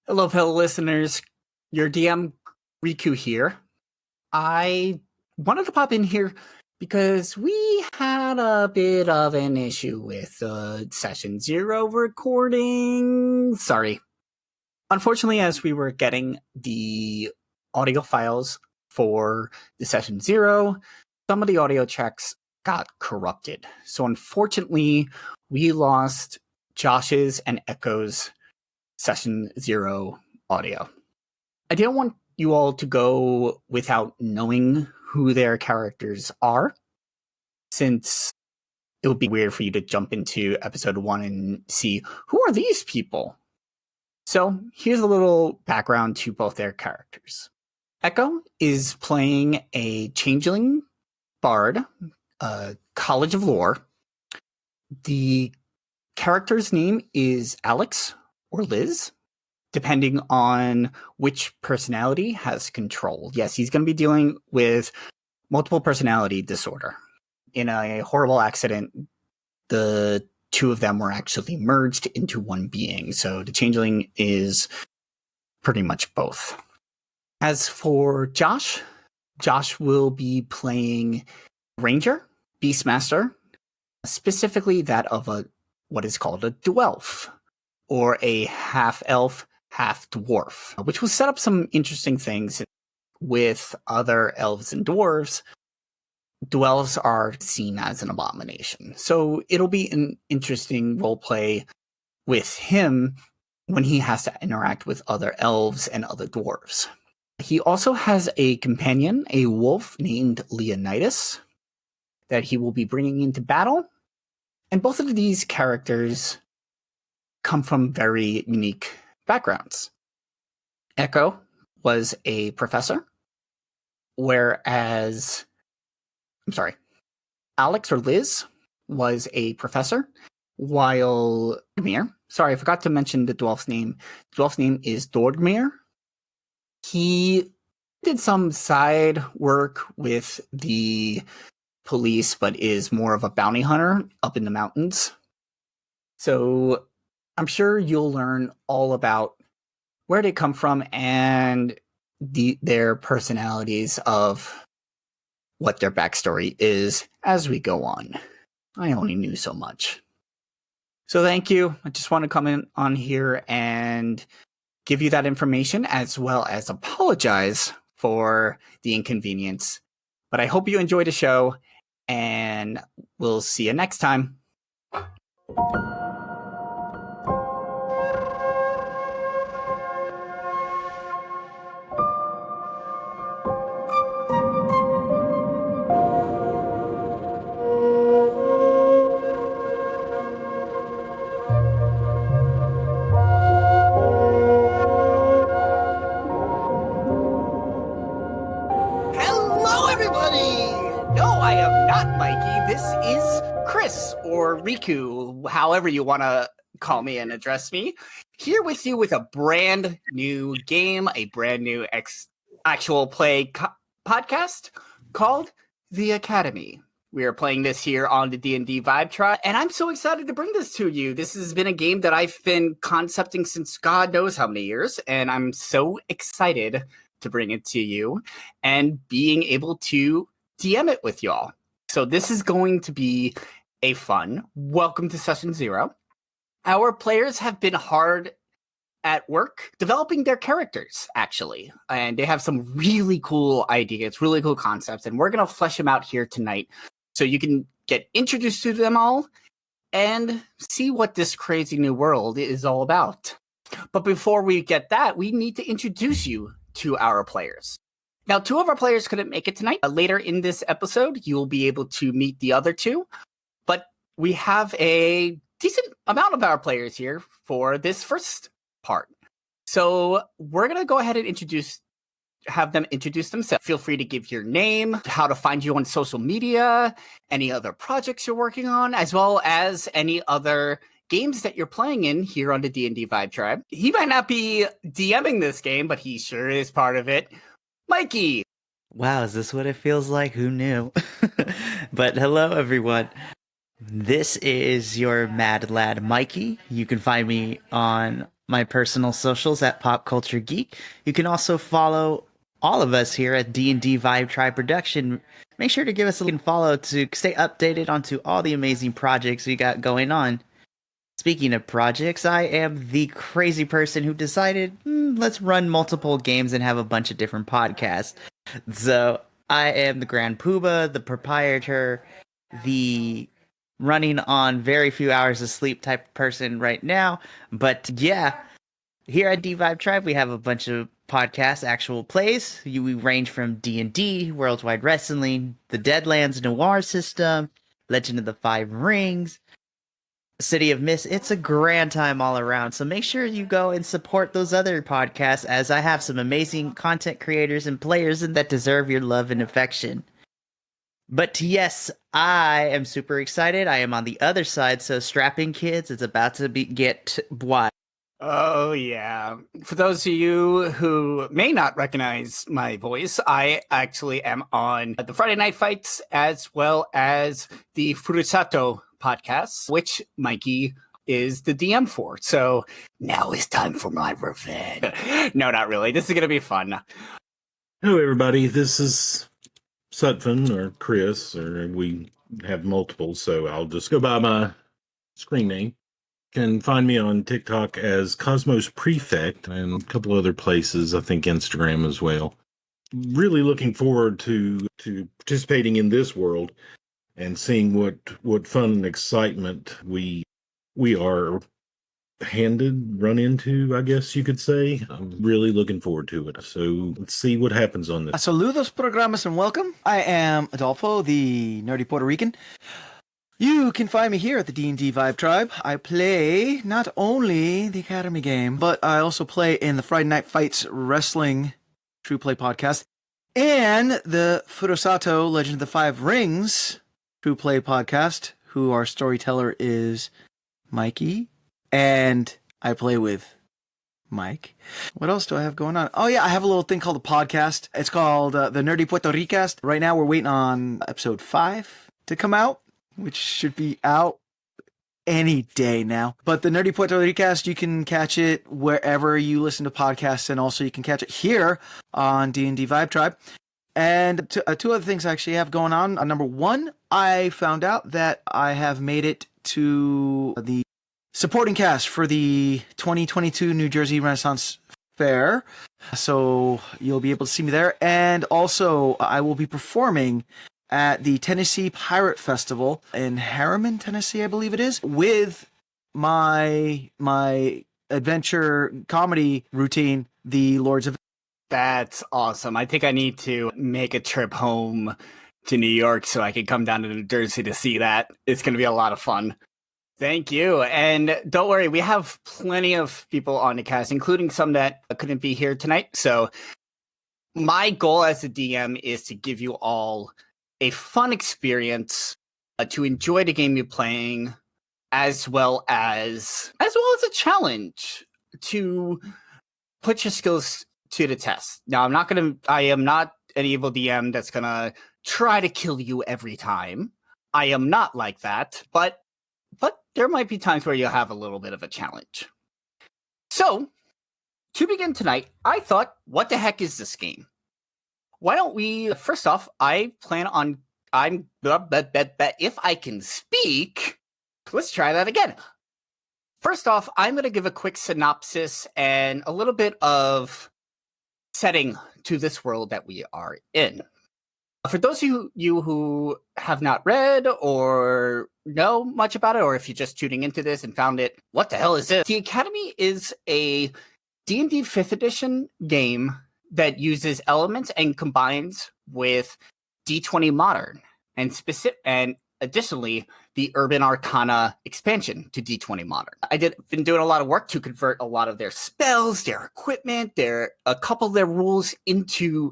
Hello, fellow listeners. Your DM, Riku here. I wanted to pop in here because we had a bit of an issue with Session 0 recording. Sorry. Unfortunately, as we were getting the audio files for the Session 0, some of the audio tracks got corrupted. So unfortunately, we lost Josh's and Echo's Session 0 audio. I didn't want you all to go without knowing who their characters are, since it would be weird for you to jump into episode 1 and see, who are these people? So here's a little background to both their characters. Echo is playing a changeling bard, College of Lore. The character's name is Alex or Liz, depending on which personality has control. Yes, he's going to be dealing with multiple personality disorder. In a horrible accident, the two of them were actually merged into one being. So the changeling is pretty much both. As for Josh, Josh will be playing Ranger, Beastmaster, specifically that of what is called a dwarf, or a half-elf, half-dwarf, which will set up some interesting things with other elves and dwarves. Dwarves are seen as an abomination. So it'll be an interesting roleplay with him when he has to interact with other elves and other dwarves. He also has a companion, a wolf named Leonidas, that he will be bringing into battle. And both of these characters come from very unique backgrounds. Echo was a professor, whereas, Alex or Liz was a professor, while Dorgmir, I forgot to mention the dwarf's name. The dwarf's name is Dorgmir. He did some side work with the police, but is more of a bounty hunter up in the mountains. So I'm sure you'll learn all about where they come from and their personalities of what their backstory is as we go on. I only knew so much. So thank you. I just want to come in on here and give you that information, as well as apologize for the inconvenience. But I hope you enjoy the show, and we'll see you next time. Or Riku, however you want to call me and address me, here with you with a brand new game, a brand new actual play podcast called The Academy. We are playing this here on the D&D Vibe Tribe, and I'm so excited to bring this to you. This has been a game that I've been concepting since God knows how many years, and I'm so excited to bring it to you and being able to DM it with y'all. So this is going to be a fun welcome to Session 0. Our players have been hard at work developing their characters, actually, and they have some really cool ideas, really cool concepts, and we're going to flesh them out here tonight so you can get introduced to them all and see what this crazy new world is all about. But before we get that, we need to introduce you to our players. Now, 2 of our players couldn't make it tonight. Later in this episode, you will be able to meet the other 2. But we have a decent amount of our players here for this first part. So we're going to go ahead and have them introduce themselves. Feel free to give your name, how to find you on social media, any other projects you're working on, as well as any other games that you're playing in here on the D&D Vibe Tribe. He might not be DMing this game, but he sure is part of it. Mikey! Wow, is this what it feels like? Who knew? But hello, everyone. This is your mad lad, Mikey. You can find me on my personal socials at Pop Culture Geek. You can also follow all of us here at D&D Vibe Tribe Production. Make sure to give us a like and follow to stay updated onto all the amazing projects we got going on. Speaking of projects, I am the crazy person who decided, let's run multiple games and have a bunch of different podcasts. So I am the Grand Poobah, the proprietor, the running on very few hours of sleep type of person right now. But yeah, here at D-Vibe Tribe, we have a bunch of podcasts, actual plays. We range from D&D, Worldwide Wrestling, the Deadlands Noir System, Legend of the Five Rings, City of Mist. It's a grand time all around. So make sure you go and support those other podcasts, as I have some amazing content creators and players that deserve your love and affection. But yes, I am super excited. I am on the other side, so strap in, kids. It's about to get wild. Oh, yeah. For those of you who may not recognize my voice, I actually am on the Friday Night Fights as well as the Furusato podcast, which Mikey is the DM for. So now it's time for my revenge. No, not really. This is going to be fun. Hello, everybody. This is Sutphin or Chris, or we have multiple, so I'll just go by my screen name. You can find me on TikTok as Cosmos Prefect and a couple other places, I think Instagram as well. Really looking forward to participating in this world and seeing what fun and excitement we are run into, I guess you could say. I'm really looking forward to it. So let's see what happens on this. Saludos, programas, and welcome. I am Adolfo, the nerdy Puerto Rican. You can find me here at the D&D Vibe Tribe. I play not only the Academy game, but I also play in the Friday Night Fights Wrestling True Play podcast and the Furusato Legend of the Five Rings True Play podcast, who our storyteller is Mikey, and I play with Mike. What else do I have going on? Oh yeah, I have a little thing called a podcast. It's called the Nerdy Puerto Ricast. Right now we're waiting on episode 5 to come out, which should be out any day now. But the Nerdy Puerto Ricast, you can catch it wherever you listen to podcasts, and also you can catch it here on D&D Vibe Tribe. And two other things I actually have going on. Number one, I found out that I have made it to the supporting cast for the 2022 New Jersey Renaissance Fair. So you'll be able to see me there. And also, I will be performing at the Tennessee Pirate Festival in Harriman, Tennessee, I believe it is, with my adventure comedy routine, The Lords of... That's awesome. I think I need to make a trip home to New York so I can come down to New Jersey to see that. It's going to be a lot of fun. Thank you. And don't worry, we have plenty of people on the cast, including some that couldn't be here tonight. So my goal as a DM is to give you all a fun experience, to enjoy the game you're playing, as well as a challenge to put your skills to the test. Now, I am not an evil DM that's gonna try to kill you every time. I am not like that, but there might be times where you'll have a little bit of a challenge. So, to begin tonight, I thought, what the heck is this game? Why don't we, first off, if I can speak, let's try that again. First off, I'm going to give a quick synopsis and a little bit of setting to this world that we are in. For those of you who have not read or know much about it, or if you're just tuning into this and found it, what the hell is this? The Academy is a D&D 5th edition game that uses elements and combines with D20 Modern and additionally the Urban Arcana expansion to D20 Modern. Been doing a lot of work to convert a lot of their spells, their equipment, a couple of their rules into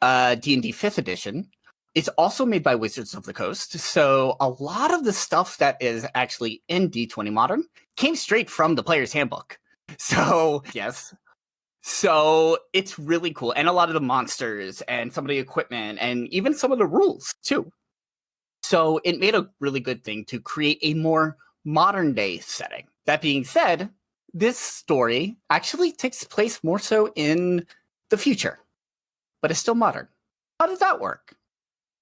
D&D 5th edition. It's also made by Wizards of the Coast, so a lot of the stuff that is actually in D20 Modern came straight from the player's handbook. So, yes. So it's really cool. And a lot of the monsters and some of the equipment and even some of the rules too. So it made a really good thing to create a more modern day setting. That being said, this story actually takes place more so in the future, but it's still modern. How did that work?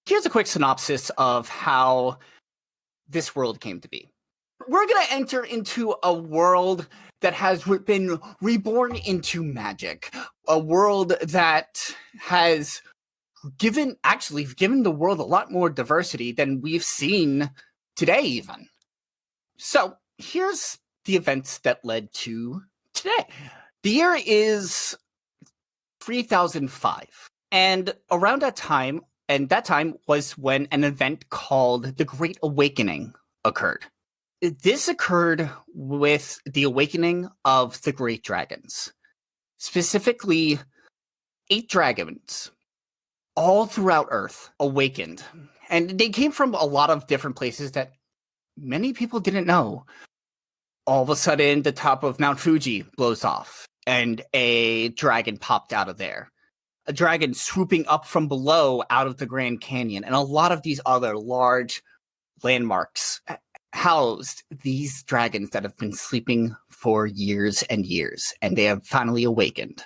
Here's a quick synopsis of how this world came to be. We're going to enter into a world that has been reborn into magic, a world that has given the world a lot more diversity than we've seen today even. So here's the events that led to today. The year is 3005, and around that time, was when an event called the Great Awakening occurred. This occurred with the awakening of the Great Dragons, specifically 8 dragons, all throughout Earth, awakened. And they came from a lot of different places that many people didn't know. All of a sudden, the top of Mount Fuji blows off, and a dragon popped out of there. A dragon swooping up from below out of the Grand Canyon, and a lot of these other large landmarks housed these dragons that have been sleeping for years and years, and they have finally awakened.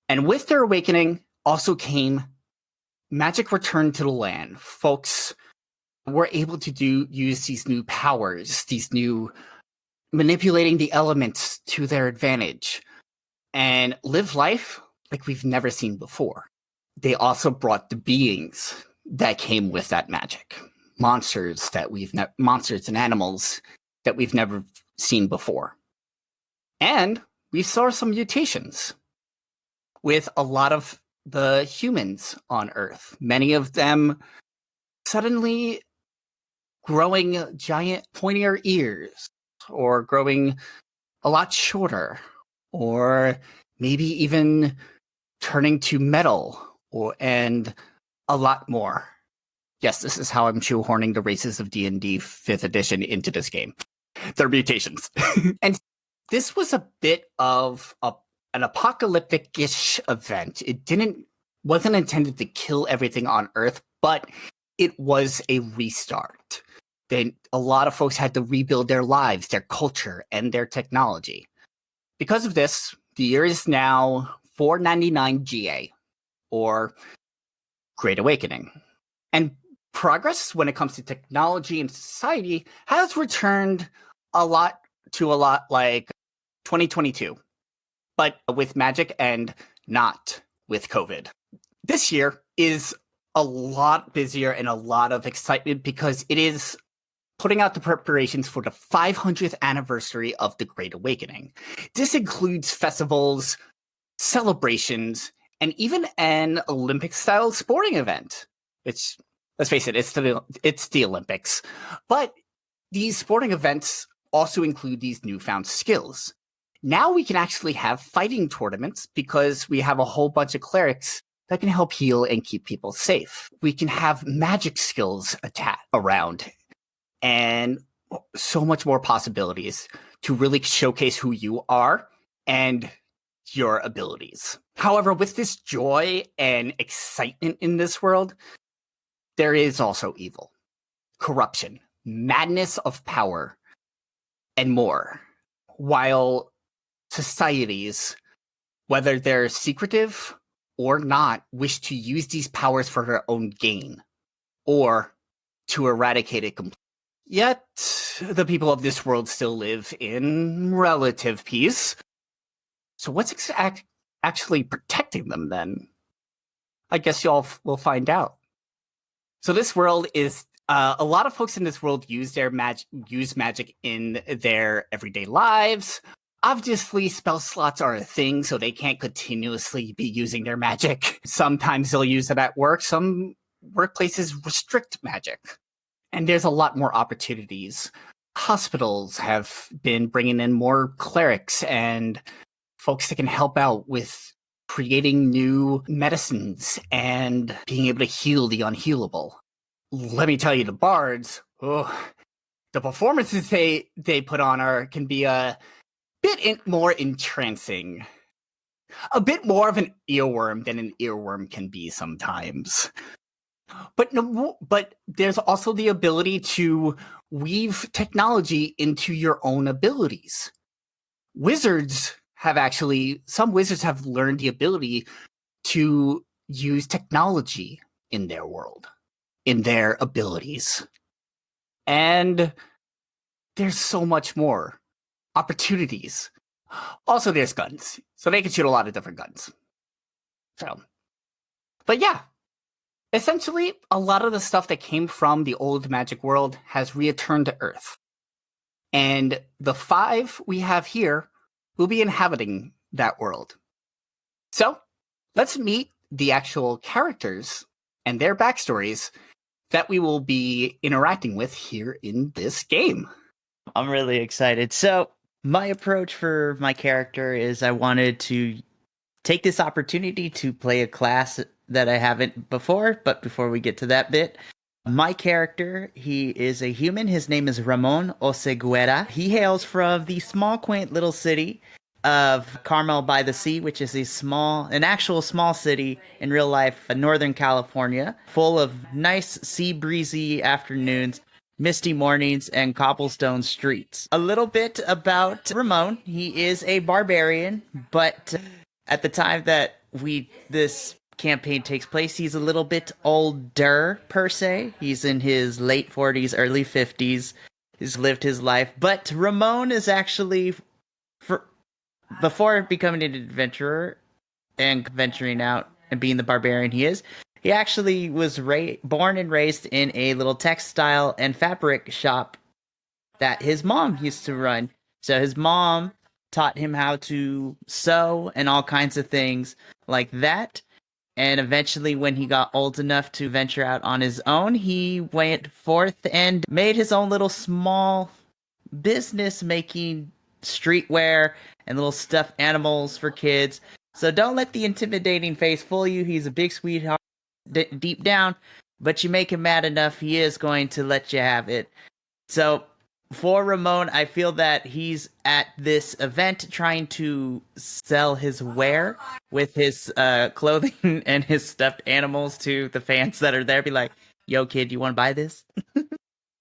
And with their awakening also came magic returned to the land. Folks were able to use these new powers, these new manipulating the elements to their advantage, and live life like we've never seen before. They also brought the beings that came with that magic. Monsters and animals that we've never seen before. And we saw some mutations with a lot of the humans on Earth. Many of them suddenly growing giant pointier ears, or growing a lot shorter, or maybe even turning to metal, and a lot more. Yes, this is how I'm shoehorning the races of D&D 5th edition into this game. They're mutations. And this was a bit of an apocalyptic-ish event. It wasn't intended to kill everything on Earth, but it was a restart. A lot of folks had to rebuild their lives, their culture, and their technology. Because of this, the year is now 499 GA, or Great Awakening. And progress when it comes to technology and society has returned a lot like 2022, but with magic and not with COVID. This year is a lot busier and a lot of excitement because it is putting out the preparations for the 500th anniversary of the Great Awakening. This includes festivals, celebrations, and even an Olympic-style sporting event. Which, let's face it, it's the Olympics. But these sporting events also include these newfound skills. Now we can actually have fighting tournaments because we have a whole bunch of clerics that can help heal and keep people safe. We can have magic skills around, and so much more possibilities to really showcase who you are and your abilities. However, with this joy and excitement in this world, there is also evil, corruption, madness of power, and more. While societies, whether they're secretive or not, wish to use these powers for their own gain, or to eradicate it completely. Yet, the people of this world still live in relative peace. So what's actually protecting them then? I guess y'all will find out. So this world is a lot of folks in this world use magic in their everyday lives. Obviously, spell slots are a thing, so they can't continuously be using their magic. Sometimes they'll use it at work. Some workplaces restrict magic. And there's a lot more opportunities. Hospitals have been bringing in more clerics and folks that can help out with creating new medicines and being able to heal the unhealable. Let me tell you, the bards, the performances they put on can be a bit more entrancing. A bit more of an earworm than an earworm can be sometimes. But there's also the ability to weave technology into your own abilities. some wizards have learned the ability to use technology in their world, in their abilities. And there's so much more opportunities. Also, there's guns, so they can shoot a lot of different guns. So, but yeah, essentially, a lot of the stuff that came from the old magic world has returned to Earth. And the 5 we have here will be inhabiting that world. So, let's meet the actual characters and their backstories that we will be interacting with here in this game. I'm really excited. So, my approach for my character is I wanted to take this opportunity to play a class that I haven't before, but before we get to that bit, my character, he is a human. His name is Ramon Oseguera. He hails from the small, quaint little city of Carmel by the Sea, which is an actual small city in real life, Northern California, full of nice sea breezy afternoons, misty mornings, and cobblestone streets. A little bit about Ramon. He is a barbarian, but at the time that this campaign takes place, he's a little bit older per se. He's in his late 40s, early 50s. He's lived his life, but Ramon is actually, before becoming an adventurer and venturing out and being the barbarian he is, he actually was born and raised in a little textile and fabric shop that his mom used to run. So his mom taught him how to sew and all kinds of things like that. And eventually, when he got old enough to venture out on his own, he went forth and made his own little small business making streetwear and little stuffed animals for kids. So don't let the intimidating face fool you. He's a big sweetheart deep down, but you make him mad enough, he is going to let you have it. So for Ramon, I feel that he's at this event trying to sell his wares with his clothing and his stuffed animals to the fans that are there. Be like, yo, kid, you want to buy this?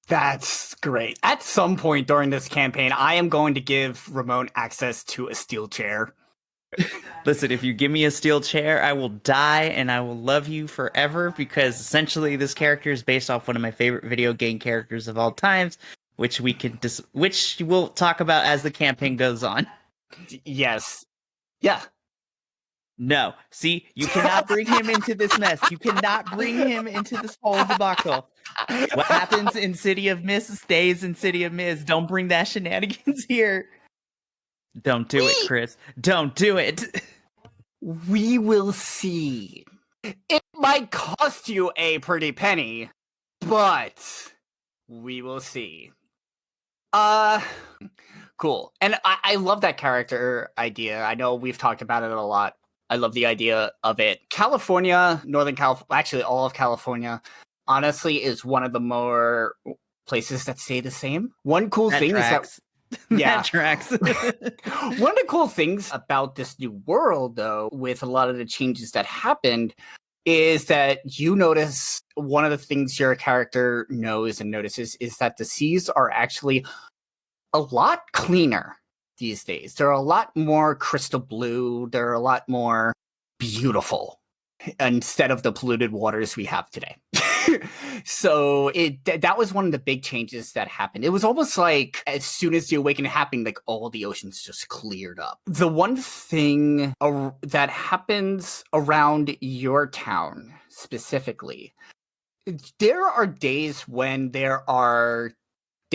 That's great. At some point during this campaign, I am going to give Ramon access to a steel chair. Listen, if you give me a steel chair, I will die and I will love you forever, because essentially this character is based off one of my favorite video game characters of all times, which we'll talk about as the campaign goes on. Yes. Yeah. No. See, you cannot bring him into this mess. You cannot bring him into this whole debacle. What happens in City of Mist stays in City of Mist. Don't bring that shenanigans here. Don't do it, Chris. Don't do it. We will see. It might cost you a pretty penny, but we will see. Cool. And I love that character idea. I know we've talked about it a lot. I love the idea of it. California, Northern California, actually all of California, honestly, is one of the more places that stay the same. One cool thing is that yeah, that tracks. One of the cool things about this new world, though, with a lot of the changes that happened, is that you notice one of the things your character knows and notices is that the seas are actually a lot cleaner these days. They're a lot more crystal blue. They're a lot more beautiful instead of the polluted waters we have today. So that was one of the big changes that happened. It was almost like as soon as the awakening happened, like all the oceans just cleared up. The one thing that happens around your town specifically, there are days when they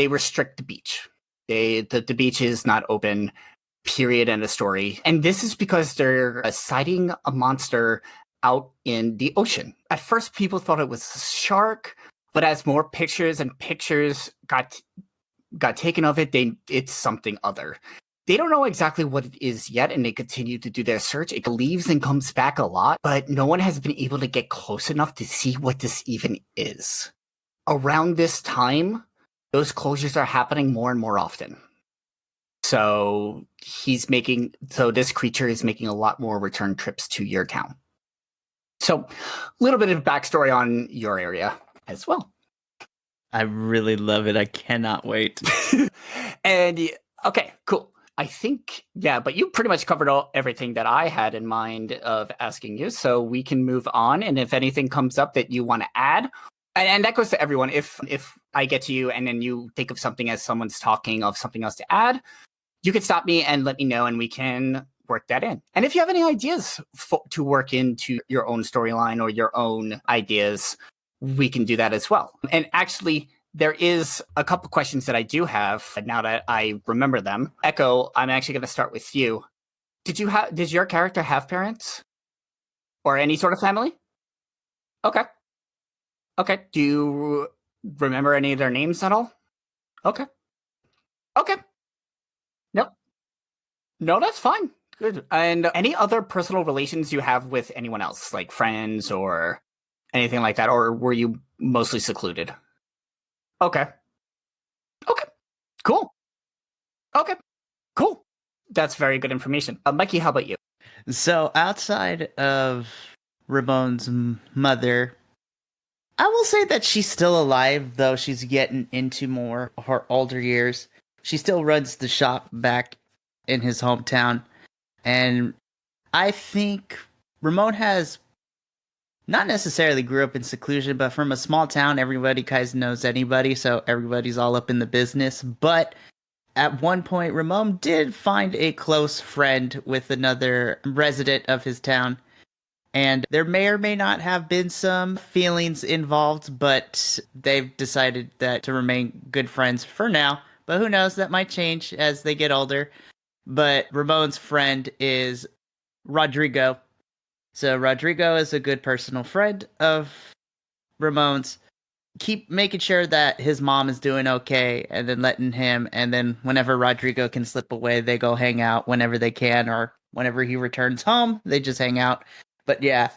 restrict the beach. The beach is not open, period, end of story. And this is because they're sighting a monster out in the ocean. At first, people thought it was a shark, but as more pictures and pictures got taken of it, it's something other. They don't know exactly what it is yet, and they continue to do their search. It leaves and comes back a lot, but no one has been able to get close enough to see what this even is. Around this time, those closures are happening more and more often. So this creature is making a lot more return trips to your town. So, a little bit of backstory on your area as well. I really love it. I cannot wait. And okay, cool. I think, yeah, but you pretty much covered everything that I had in mind of asking you. So we can move on. And if anything comes up that you want to add, and that goes to everyone. If I get to you and then you think of something as someone's talking of something else to add, you can stop me and let me know, and we can work that in. And if you have any ideas to work into your own storyline or your own ideas, we can do that as well. And actually, there is a couple questions that I do have now that I remember them. Echo, I'm actually going to start with you. Did your character have parents or any sort of family? Okay. Do you remember any of their names at all? Okay. No, that's fine. Good. And any other personal relations you have with anyone else, like friends or anything like that, or were you mostly secluded? Okay. Cool. That's very good information. Mikey, how about you? So outside of Ramon's mother, I will say that she's still alive, though she's getting into more her older years. She still runs the shop back in his hometown. And I think Ramon has not necessarily grew up in seclusion, but from a small town, everybody kind of knows anybody, so everybody's all up in the business. But at one point, Ramon did find a close friend with another resident of his town. And there may or may not have been some feelings involved, but they've decided that to remain good friends for now. But who knows, that might change as they get older. But Ramon's friend is Rodrigo. So Rodrigo is a good personal friend of Ramon's. Keep making sure that his mom is doing okay, and then letting him, and then whenever Rodrigo can slip away, they go hang out whenever they can, or whenever he returns home, they just hang out. But yeah,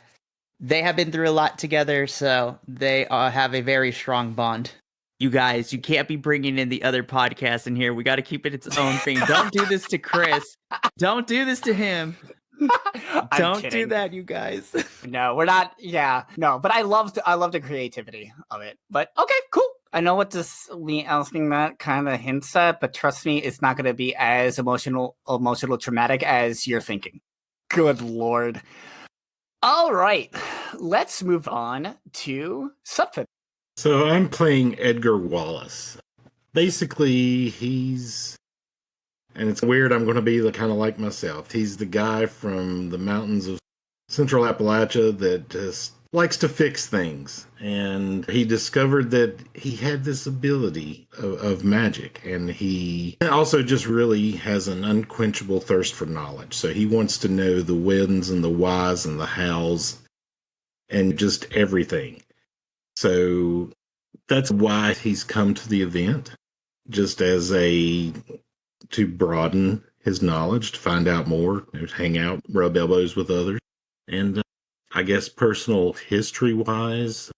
they have been through a lot together, so they have a very strong bond. You guys, you can't be bringing in the other podcast in here. We got to keep it its own thing. Don't do this to Chris. Don't do this to him. Don't do that, you guys. No, we're not. Yeah, no. But I love the creativity of it. But okay, cool. I know what me asking that kind of hints at, but trust me, it's not going to be as emotional, traumatic as you're thinking. Good Lord. All right, let's move on to Sutphin. So I'm playing Edgar Wallace. Basically, and it's weird, I'm going to be kind of like myself. He's the guy from the mountains of Central Appalachia that just likes to fix things. And he discovered that he had this ability of magic. And he also just really has an unquenchable thirst for knowledge. So he wants to know the whens and the whys and the hows and just everything. So that's why he's come to the event, just to broaden his knowledge, to find out more, hang out, rub elbows with others. And I guess personal history-wise,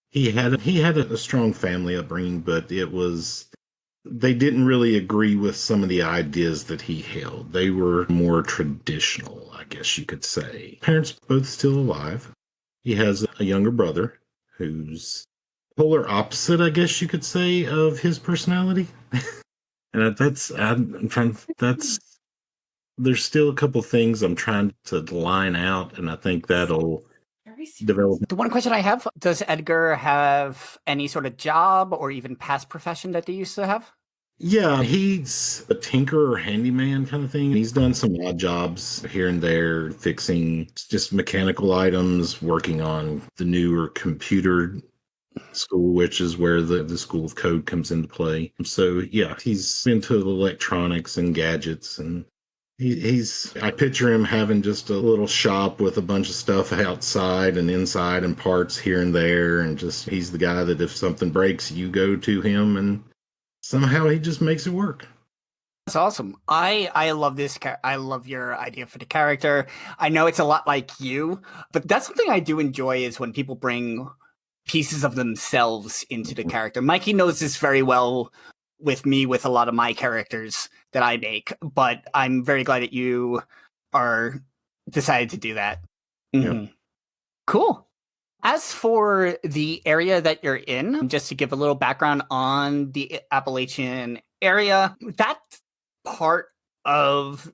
he had a strong family upbringing, but they didn't really agree with some of the ideas that he held. They were more traditional, I guess you could say. Parents both still alive. He has a younger brother who's polar opposite, I guess you could say, of his personality. And there's still a couple things I'm trying to line out, and I think that'll develop. The one question I have, does Edgar have any sort of job or even past profession that they used to have? Yeah, he's a tinker or handyman kind of thing. He's done some odd jobs here and there, fixing just mechanical items, working on the newer computer school, which is where the School of Code comes into play. So yeah, he's into electronics and gadgets, and I picture him having just a little shop with a bunch of stuff outside and inside and parts here and there, and just he's the guy that if something breaks, you go to him, and somehow he just makes it work. That's awesome. I love this. I love your idea for the character. I know it's a lot like you, but that's something I do enjoy is when people bring pieces of themselves into the character. Mikey knows this very well with me, with a lot of my characters that I make, but I'm very glad that you are decided to do that. Mm-hmm. Yep. Cool. As for the area that you're in, just to give a little background on the Appalachian area, that part of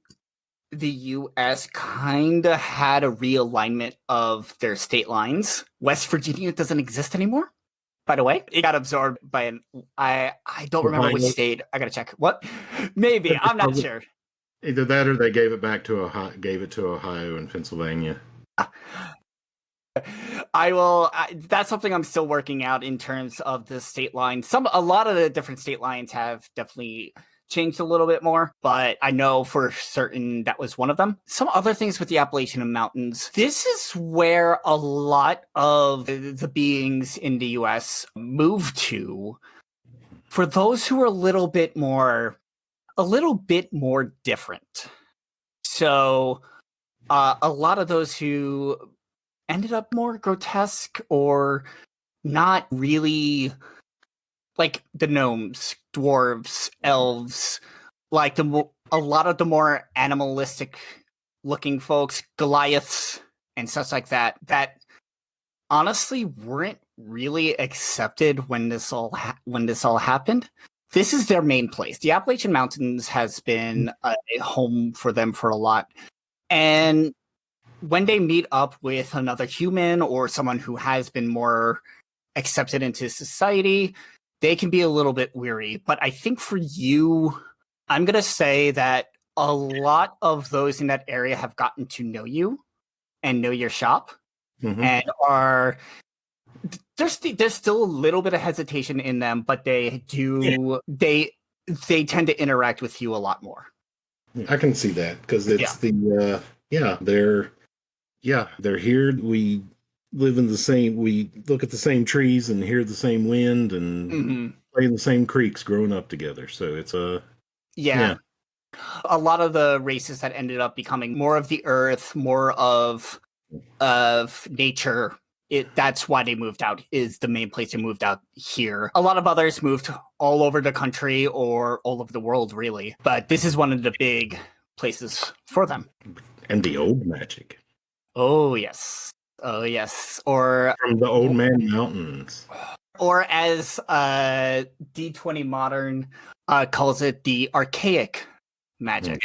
the U.S. kind of had a realignment of their state lines. West Virginia doesn't exist anymore, by the way. It got absorbed by an... I don't remember which state. I gotta check. What? Maybe. I'm not sure. Either that or they gave it back to Ohio and Pennsylvania. That's something I'm still working out in terms of the state lines. A lot of the different state lines have definitely changed a little bit more, but I know for certain that was one of them. Some other things with the Appalachian Mountains. This is where a lot of the beings in the US moved to. For those who are a little bit more different. So a lot of those who ended up more grotesque or not really, like the gnomes, dwarves, elves, like a lot of the more animalistic looking folks, Goliaths and such like that honestly weren't really accepted when this all happened. This is their main place. The Appalachian Mountains has been a home for them for a lot. And when they meet up with another human or someone who has been more accepted into society, they can be a little bit weary. But I think for you, I'm going to say that a lot of those in that area have gotten to know you and know your shop, and are... There's still a little bit of hesitation in them, but they tend to interact with you a lot more. I can see that because it's they're here. We live in the same. We look at the same trees and hear the same wind and play in the same creeks growing up together. So it's a lot of the races that ended up becoming more of the earth, more of nature. That's why they moved out, is the main place they moved out here. A lot of others moved all over the country or all over the world, really. But this is one of the big places for them. And the old magic. Oh, yes. Oh, yes. Or from the Old Man Mountains. Or as D20 Modern calls it, the archaic magic.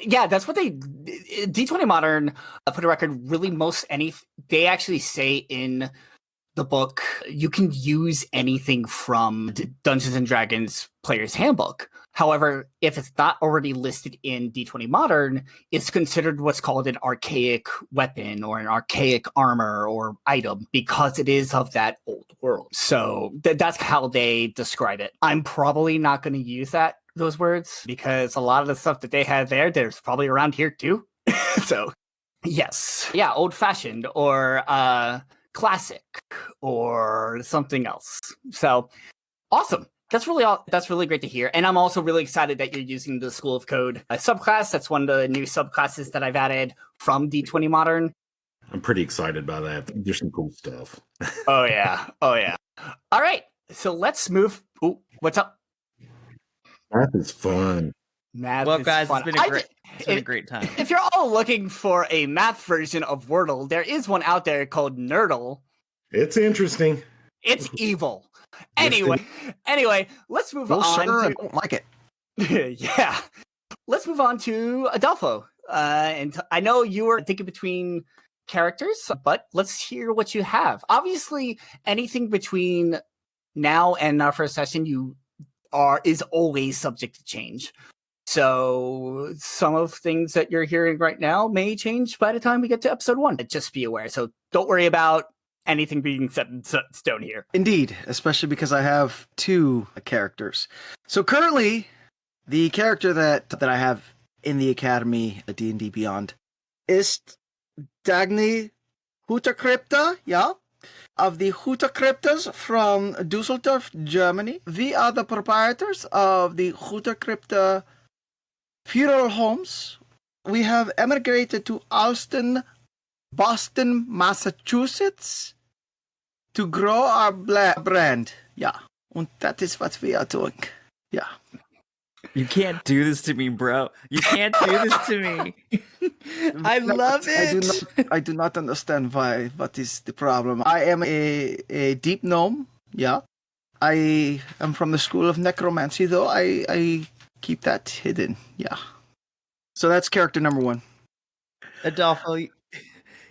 Yeah, that's what D20 Modern, for the record, really they actually say in the book, you can use anything from Dungeons and Dragons Player's Handbook. However, if it's not already listed in D20 Modern, it's considered what's called an archaic weapon or an archaic armor or item because it is of that old world. So that's how they describe it. I'm probably not going to use those words because a lot of the stuff that they had there's probably around here too. So, yes. Yeah, old-fashioned or classic or something else. So, awesome. That's really great to hear. And I'm also really excited that you're using the School of Code subclass. That's one of the new subclasses that I've added from D20 Modern. I'm pretty excited by that. There's some cool stuff. Oh, yeah. All right. So let's move. Ooh, what's up? Math is fun. Guys, fun. It's been a great time. If you're all looking for a math version of Wordle, there is one out there called Nerdle. It's interesting. It's evil. Anyway, let's move on. I don't like it. Yeah. Let's move on to Adolfo. And I know you were thinking between characters, but let's hear what you have. Obviously, anything between now and our first session is always subject to change. So some of things that you're hearing right now may change by the time we get to episode 1. Just be aware. So don't worry about anything being set in stone here. Indeed, especially because I have 2 characters. So currently, the character that I have in the Academy at D&D Beyond is Dagny Hüterkrypta, of the Hüterkryptas from Dusseldorf, Germany. We are the proprietors of the Hüterkrypta funeral homes. We have emigrated to Alston, Boston, Massachusetts to grow our brand. Yeah, and that is what we are doing. Yeah. You can't do this to me, bro. You can't do this to me. I love it. I do not understand what is the problem. I am a deep gnome. Yeah. I am from the school of necromancy, though. I keep that hidden. Yeah. So that's character number 1. Adolfo,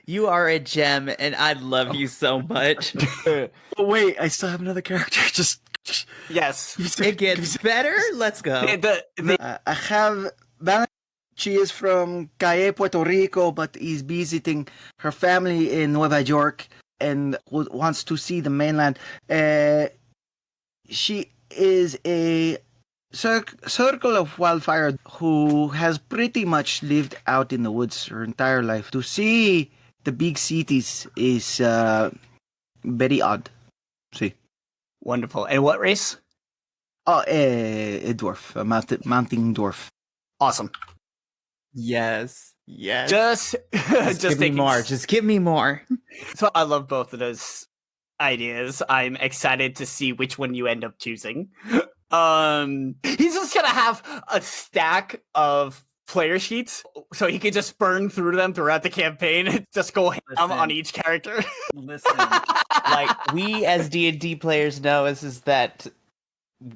you are a gem, and I love you so much. Oh, wait, I still have another character. Just Yes. It gets better. Let's go. I have Bang. She is from Calle, Puerto Rico, but is visiting her family in Nueva York and wants to see the mainland. She is a circle of wildfire who has pretty much lived out in the woods her entire life. To see the big cities is very odd. See. Wonderful. And what race? Oh, a dwarf, a mountain dwarf. Awesome. Yes. Just give me more. Just give me more. So I love both of those ideas. I'm excited to see which one you end up choosing. He's just gonna have a stack of player sheets, so he can just burn through them throughout the campaign and just go ham on each character. Listen, like we as D&D players know is that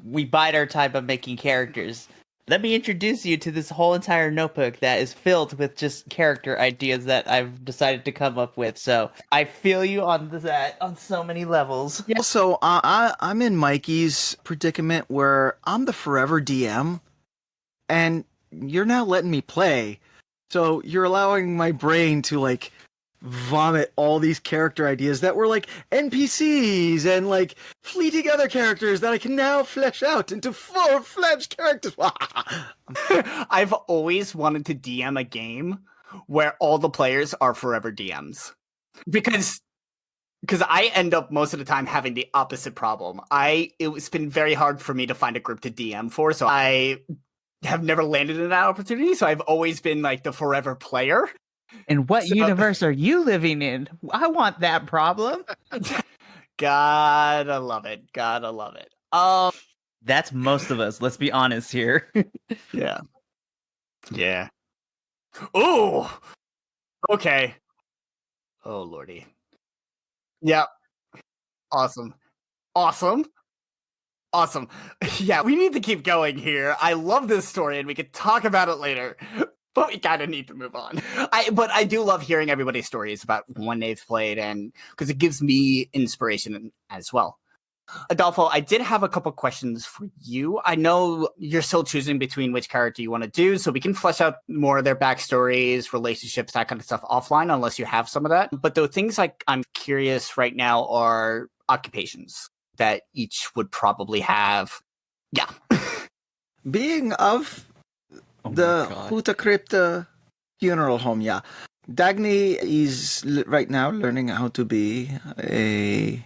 we bide our time of making characters. Let me introduce you to this whole entire notebook that is filled with just character ideas that I've decided to come up with. So I feel you on that on so many levels. Yeah. So I'm in Mikey's predicament where I'm the forever DM, and you're now letting me play. So you're allowing my brain to like vomit all these character ideas that were like NPCs and like fleeting other characters that I can now flesh out into full-fledged characters. I've always wanted to DM a game where all the players are forever DMs. Because I end up most of the time having the opposite problem. It's been very hard for me to find a group to DM for, so I have never landed in that opportunity, so I've always been like the forever player. And what universe are you living in? I want that problem. Gotta love it. That's most of us. Let's be honest here. Yeah. Ooh. Okay. Oh lordy. Yeah. Awesome. Yeah, we need to keep going here. I love this story, and we could talk about it later. But we kind of need to move on. But I do love hearing everybody's stories about when they've played, and because it gives me inspiration as well. Adolfo, I did have a couple questions for you. I know you're still choosing between which character you want to do, so we can flesh out more of their backstories, relationships, that kind of stuff offline, unless you have some of that. But the things like I'm curious right now are occupations that each would probably have. Yeah. Being of the Hüterkrypta funeral home, yeah. Dagny is right now learning how to be a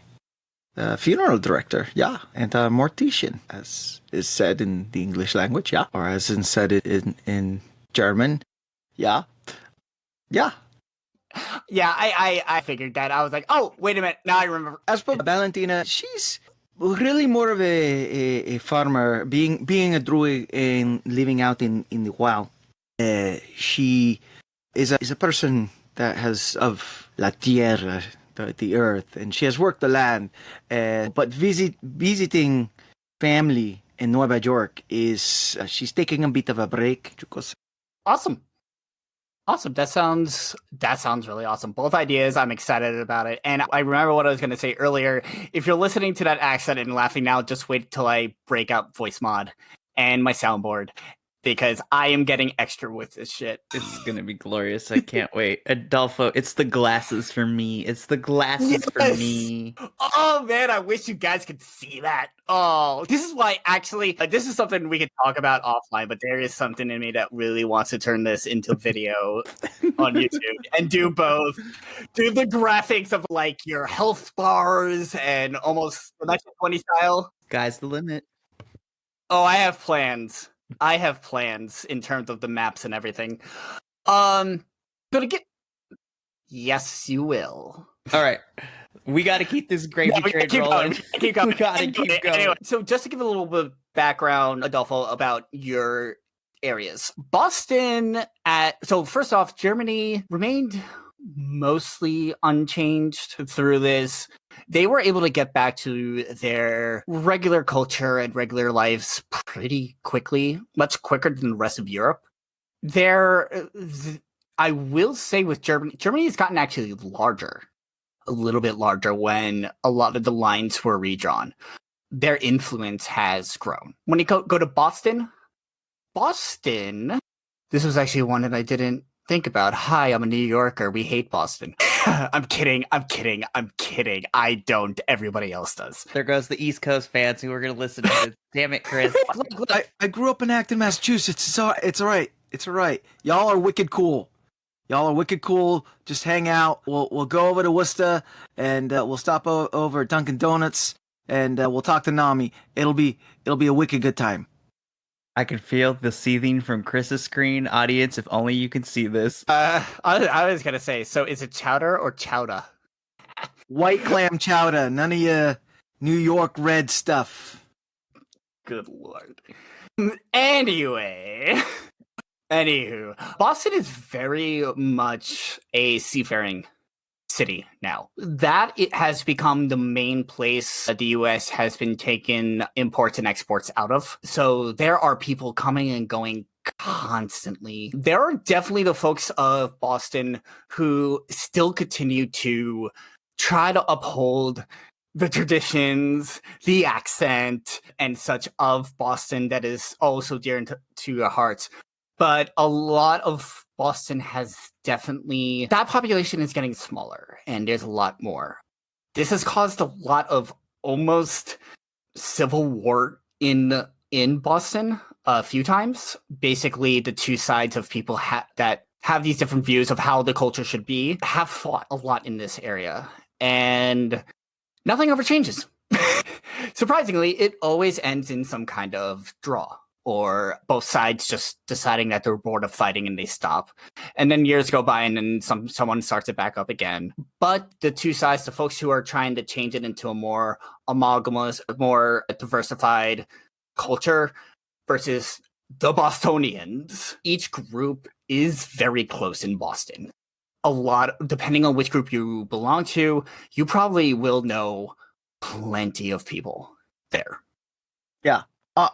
funeral director, yeah, and a mortician, as is said in the English language, yeah, or as in said it in German, yeah. Yeah, I figured that. I was like, oh, wait a minute, now I remember. As for Valentina, she's really more of a farmer, being a druid and living out in the wild. She is a person that has of la tierra, the earth, and she has worked the land. But visiting family in Nueva York is she's taking a bit of a break. Awesome. That sounds really awesome. Both ideas, I'm excited about it. And I remember what I was going to say earlier. If you're listening to that accent and laughing now, just wait till I break out voice mod and my soundboard, because I am getting extra with this shit. It's going to be glorious. I can't wait. Adolfo, it's the glasses for me. For me. Oh, man, I wish you guys could see that. Oh, this is why, actually, this is something we could talk about offline, but there is something in me that really wants to turn this into video on YouTube and do both. Do the graphics of, like, your health bars and almost Selection 20 style. Sky's the limit. Oh, I have plans in terms of the maps and everything. Yes, you will. All right. We got to keep this gravy train rolling. We got to keep going. Anyway, so just to give a little bit of background, Adolfo, about your areas. Boston so first off, Germany remained mostly unchanged through this. They were able to get back to their regular culture and regular lives pretty quickly, much quicker than the rest of Europe. I will say with Germany has gotten actually larger, a little bit larger when a lot of the lines were redrawn. Their influence has grown. When you go to Boston, this was actually one that I didn't think about. Hi, I'm a New Yorker. We hate Boston. I'm kidding. I don't. Everybody else does. There goes the East Coast fans who are going to listen to this. Damn it, Chris. Look. I grew up in Acton, Massachusetts. It's all right. It's all right. Y'all are wicked cool. Just hang out. We'll go over to Worcester and we'll stop over at Dunkin' Donuts and we'll talk to Nami. It'll be a wicked good time. I can feel the seething from Chris's screen. Audience, if only you can see this. I was gonna say. So is it chowder or chowder? White clam chowder. None of your New York red stuff. Good lord. Anywho, Boston is very much a seafaring city now. That it has become the main place that the US has been taking imports and exports out of. So there are people coming and going constantly. There are definitely the folks of Boston who still continue to try to uphold the traditions, the accent, and such of Boston that is also dear to your hearts. But a lot of Boston has definitely... That population is getting smaller, and there's a lot more. This has caused a lot of almost civil war in Boston a few times. Basically, the two sides of people that have these different views of how the culture should be have fought a lot in this area. And nothing ever changes. Surprisingly, it always ends in some kind of draw. Or both sides just deciding that they're bored of fighting and they stop. And then years go by and then someone starts it back up again. But the two sides, the folks who are trying to change it into a more amalgamous, more diversified culture versus the Bostonians, each group is very close in Boston. A lot, depending on which group you belong to, you probably will know plenty of people there. Yeah.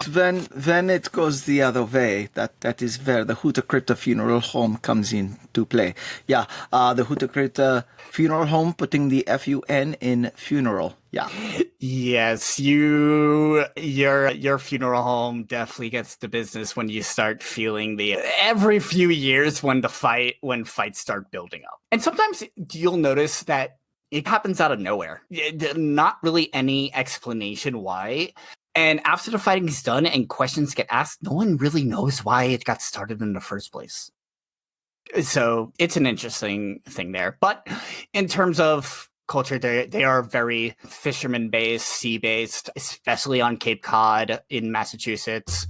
Then it goes the other way. That is where the Hüterkrypta funeral home comes in to play. Yeah, the Hüterkrypta funeral home, putting the FUN in funeral. Yeah. Yes, your funeral home definitely gets the business when you start feeling every few years when fights start building up. And sometimes you'll notice that it happens out of nowhere. Not really any explanation why. And after the fighting is done and questions get asked, no one really knows why it got started in the first place. So it's an interesting thing there. But in terms of culture, they are very fisherman-based, sea-based, especially on Cape Cod in Massachusetts.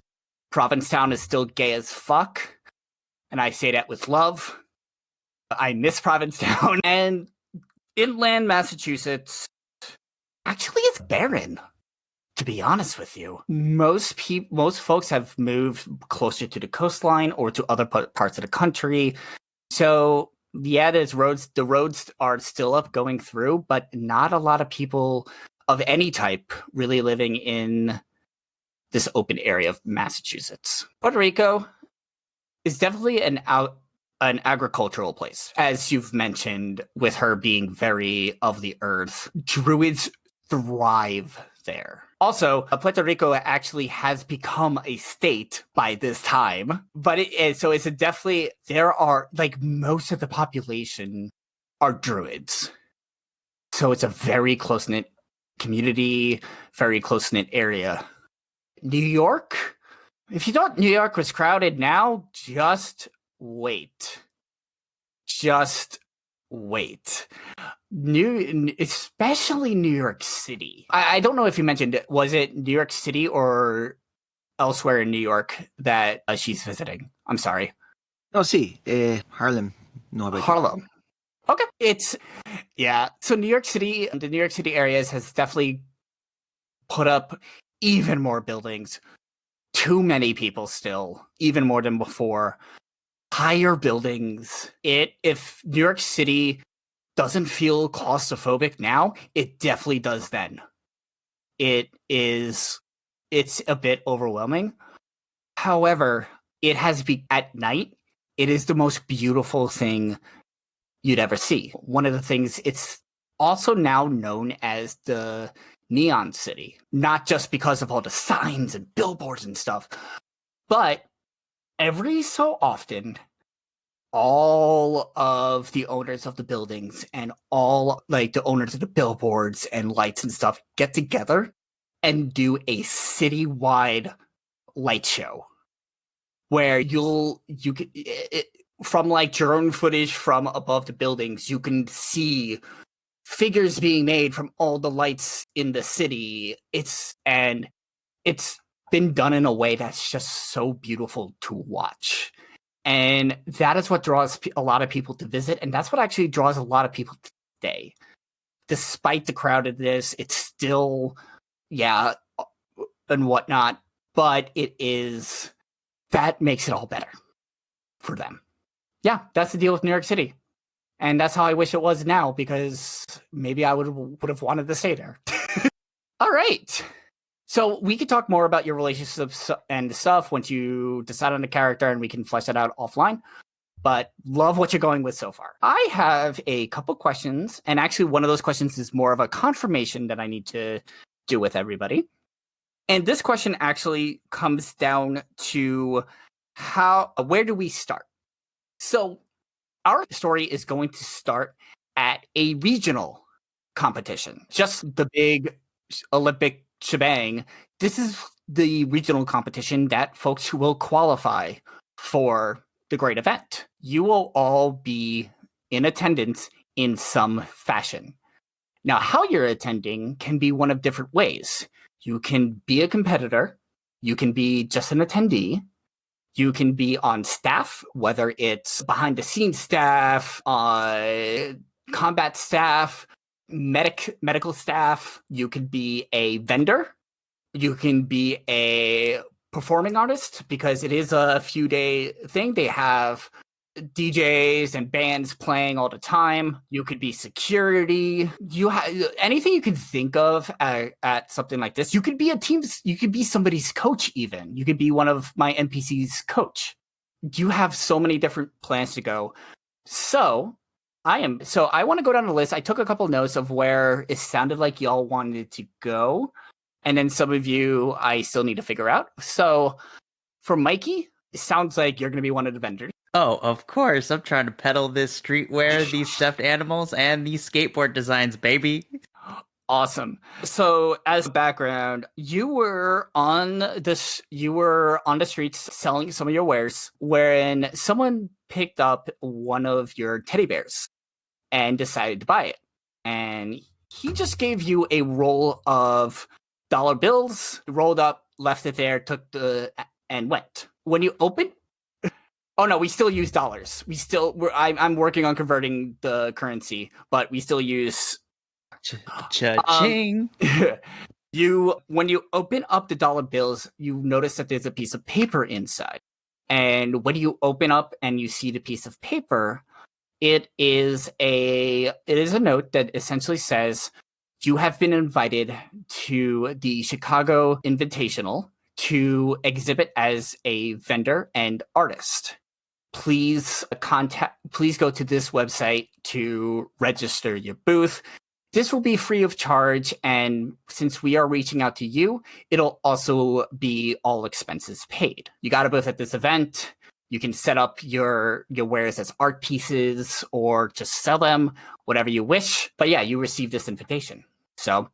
Provincetown is still gay as fuck. And I say that with love. I miss Provincetown. And inland Massachusetts actually is barren. To be honest with you, most folks have moved closer to the coastline or to other parts of the country. So yeah, the roads are still up going through, but not a lot of people of any type really living in this open area of Massachusetts. Puerto Rico is definitely an agricultural place, as you've mentioned, with her being very of the earth. Druids thrive there. Also, Puerto Rico actually has become a state by this time, but it's definitely, there are, like, most of the population are druids. So it's a very close-knit community, very close-knit area. New York? If you thought New York was crowded now, just wait. Just wait. Especially New York City. I don't know if you mentioned it. Was it New York City or elsewhere in New York that she's visiting? I'm sorry. Oh, sí, Harlem. No, Harlem. Okay. So New York City, the New York City areas has definitely put up even more buildings. Too many people still, even more than before. higher buildings. If New York City doesn't feel claustrophobic now, it definitely does then. It's a bit overwhelming. However, at night, it is the most beautiful thing you'd ever see. One of the things, it's also now known as the Neon City, not just because of all the signs and billboards and stuff, but every so often, all of the owners of the buildings and all like the owners of the billboards and lights and stuff get together and do a citywide light show where from like drone footage from above the buildings, you can see figures being made from all the lights in the city. It's been done in a way that's just so beautiful to watch. And that is what draws a lot of people to visit. And that's what actually draws a lot of people to stay. Despite the crowdedness, it's still, and whatnot. But that makes it all better for them. Yeah, that's the deal with New York City. And that's how I wish it was now, because maybe I would have wanted to stay there. All right. So we could talk more about your relationships and stuff once you decide on the character, and we can flesh that out offline. But love what you're going with so far. I have a couple questions, and actually one of those questions is more of a confirmation that I need to do with everybody. And this question actually comes down to where do we start? So our story is going to start at a regional competition, just the big Olympic shebang. This is the regional competition that folks who will qualify for the great event. You will all be in attendance in some fashion. Now, how you're attending can be one of different ways. You can be a competitor. You can be just an attendee. You can be on staff, whether it's behind the scenes staff, combat staff, medical staff. You could be a vendor. You can be a performing artist, because it is a few-day thing. They have DJs and bands playing all the time. You could be security. You have anything you can think of at something like this. You could be you could be somebody's coach even. You could be one of my NPC's coach. You have so many different plans to go. So I want to go down the list. I took a couple notes of where it sounded like y'all wanted to go. And then some of you I still need to figure out. So for Mikey, it sounds like you're going to be one of the vendors. Oh, of course. I'm trying to peddle this streetwear, these stuffed animals, and these skateboard designs, baby. Awesome. So as background, you were on the streets selling some of your wares, wherein someone picked up one of your teddy bears and decided to buy it. And he just gave you a roll of dollar bills, rolled up, left it there, and went. When you open, oh no, we still use dollars. I'm working on converting the currency, but we still use Cha-ching. When you open up the dollar bills, you notice that there's a piece of paper inside. And when you open up and you see the piece of paper, it is a note that essentially says, you have been invited to the Chicago Invitational to exhibit as a vendor and artist. Please go to this website to register your booth. This will be free of charge, and since we are reaching out to you, it'll also be all expenses paid. You got a booth at this event. You can set up your wares as art pieces or just sell them, whatever you wish. But yeah, you received this invitation. So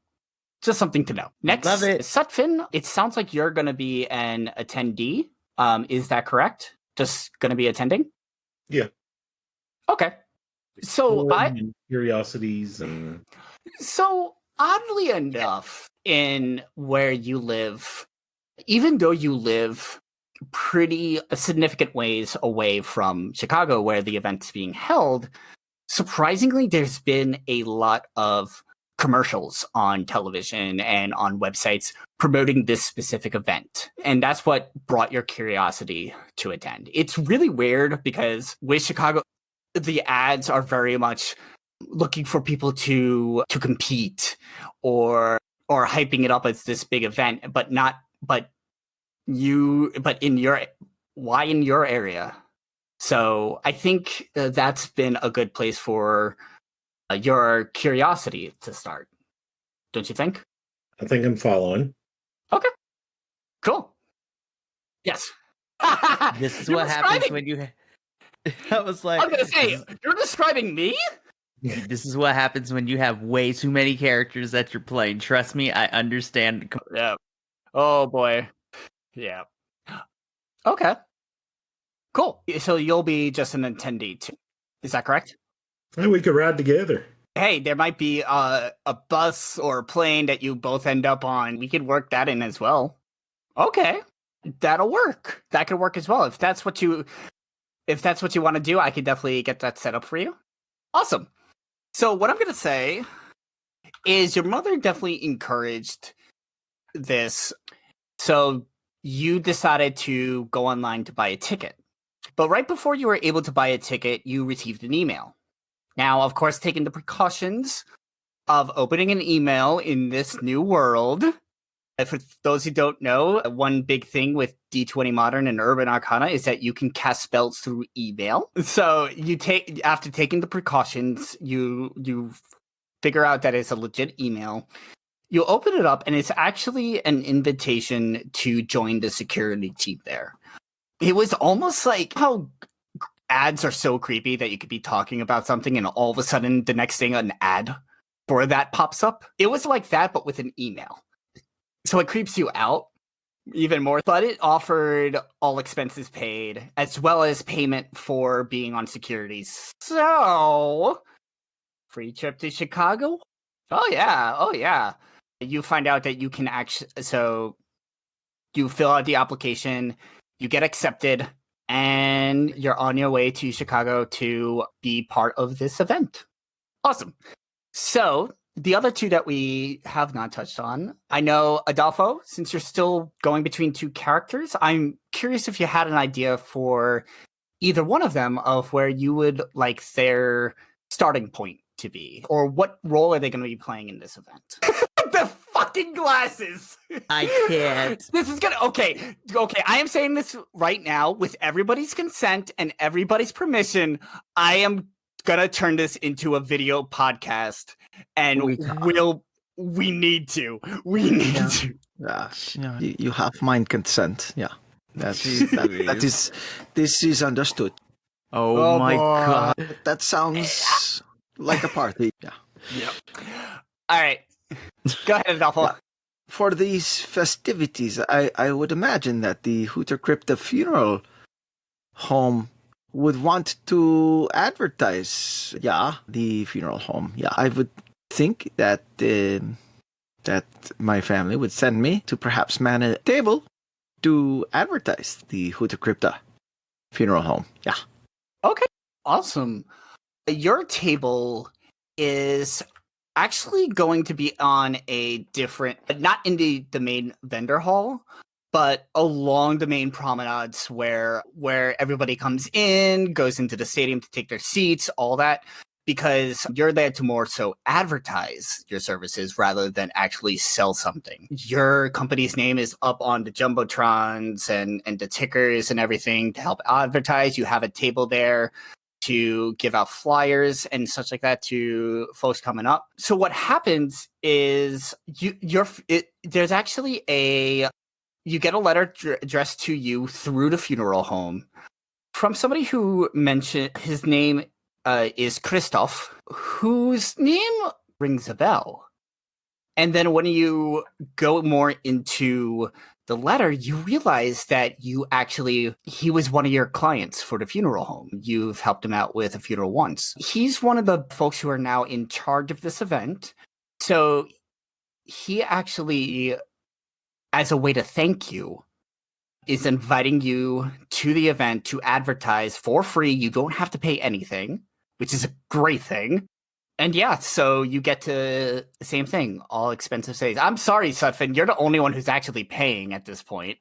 just something to know. Next, Love it. Sutphin, it sounds like you're going to be an attendee. Is that correct? Just going to be attending? Yeah. Okay. So curiosities and. So oddly enough, in where you live, even though you live pretty significant ways away from Chicago where the event's being held, surprisingly, there's been a lot of commercials on television and on websites promoting this specific event. And that's what brought your curiosity to attend. It's really weird because with Chicago, the ads are very much looking for people to compete or hyping it up as this big event, but why in your area? So I think that's been a good place for your curiosity to start. Don't you think? I think I'm following. Okay. Cool. Yes. This is You're what happens describing- when you. I was like, I was gonna say, you're describing me? this is what happens when you have way too many characters that you're playing. Trust me, I understand. Yeah. Oh boy. Yeah. Okay. Cool. So you'll be just an attendee too. Is that correct? Hey, we could ride together. Hey, there might be a bus or a plane that you both end up on. We could work that in as well. Okay. That'll work. That could work as well. If that's what you want to do, I could definitely get that set up for you. Awesome. So what I'm going to say is your mother definitely encouraged this. So you decided to go online to buy a ticket. But right before you were able to buy a ticket, you received an email. Now, of course, taking the precautions of opening an email in this new world. For those who don't know, one big thing with D20 Modern and Urban Arcana is that you can cast spells through email. So after taking the precautions, you figure out that it's a legit email. You open it up, and it's actually an invitation to join the security team there. It was almost like how ads are so creepy that you could be talking about something and all of a sudden the next thing an ad for that pops up. It was like that, but with an email. So it creeps you out even more. But it offered all expenses paid as well as payment for being on security. So, free trip to Chicago? Oh yeah. You find out that you can actually, so you fill out the application, you get accepted, and you're on your way to Chicago to be part of this event. Awesome. So the other two that we have not touched on, I know, Adolfo, since you're still going between two characters, I'm curious if you had an idea for either one of them of where you would like their starting point to be, or what role are they going to be playing in this event? The fucking glasses! I can't. This is gonna okay. I am saying this right now with everybody's consent and everybody's permission. I am gonna turn this into a video podcast, and we need to. Yeah, you have my consent. Yeah, this is understood. Oh my boy. god. That sounds like a party. Yeah. Yep. All right. Go ahead, Adolfo. For these festivities, I would imagine that the Hüterkrypta funeral home would want to advertise. Yeah, the funeral home. Yeah, I would think that that my family would send me to perhaps man a table to advertise the Hüterkrypta funeral home. Yeah. Okay. Awesome. Your table is actually going to be on a different, not in the main vendor hall, but along the main promenades where everybody comes in, goes into the stadium to take their seats, all that, because you're there to more so advertise your services rather than actually sell something. Your company's name is up on the jumbotrons and the tickers and everything to help advertise. You have a table there to give out flyers and such like that to folks coming up. So what happens is there's actually you get a letter addressed to you through the funeral home from somebody who mentioned his name is Christoph, whose name rings a bell. And then when you go more into the letter, you realize that he was one of your clients for the funeral home. You've helped him out with a funeral once. He's one of the folks who are now in charge of this event. So he actually, as a way to thank you, is inviting you to the event to advertise for free. You don't have to pay anything, which is a great thing. And yeah, so you get to the same thing, all expensive stays. I'm sorry, Sutphin, you're the only one who's actually paying at this point.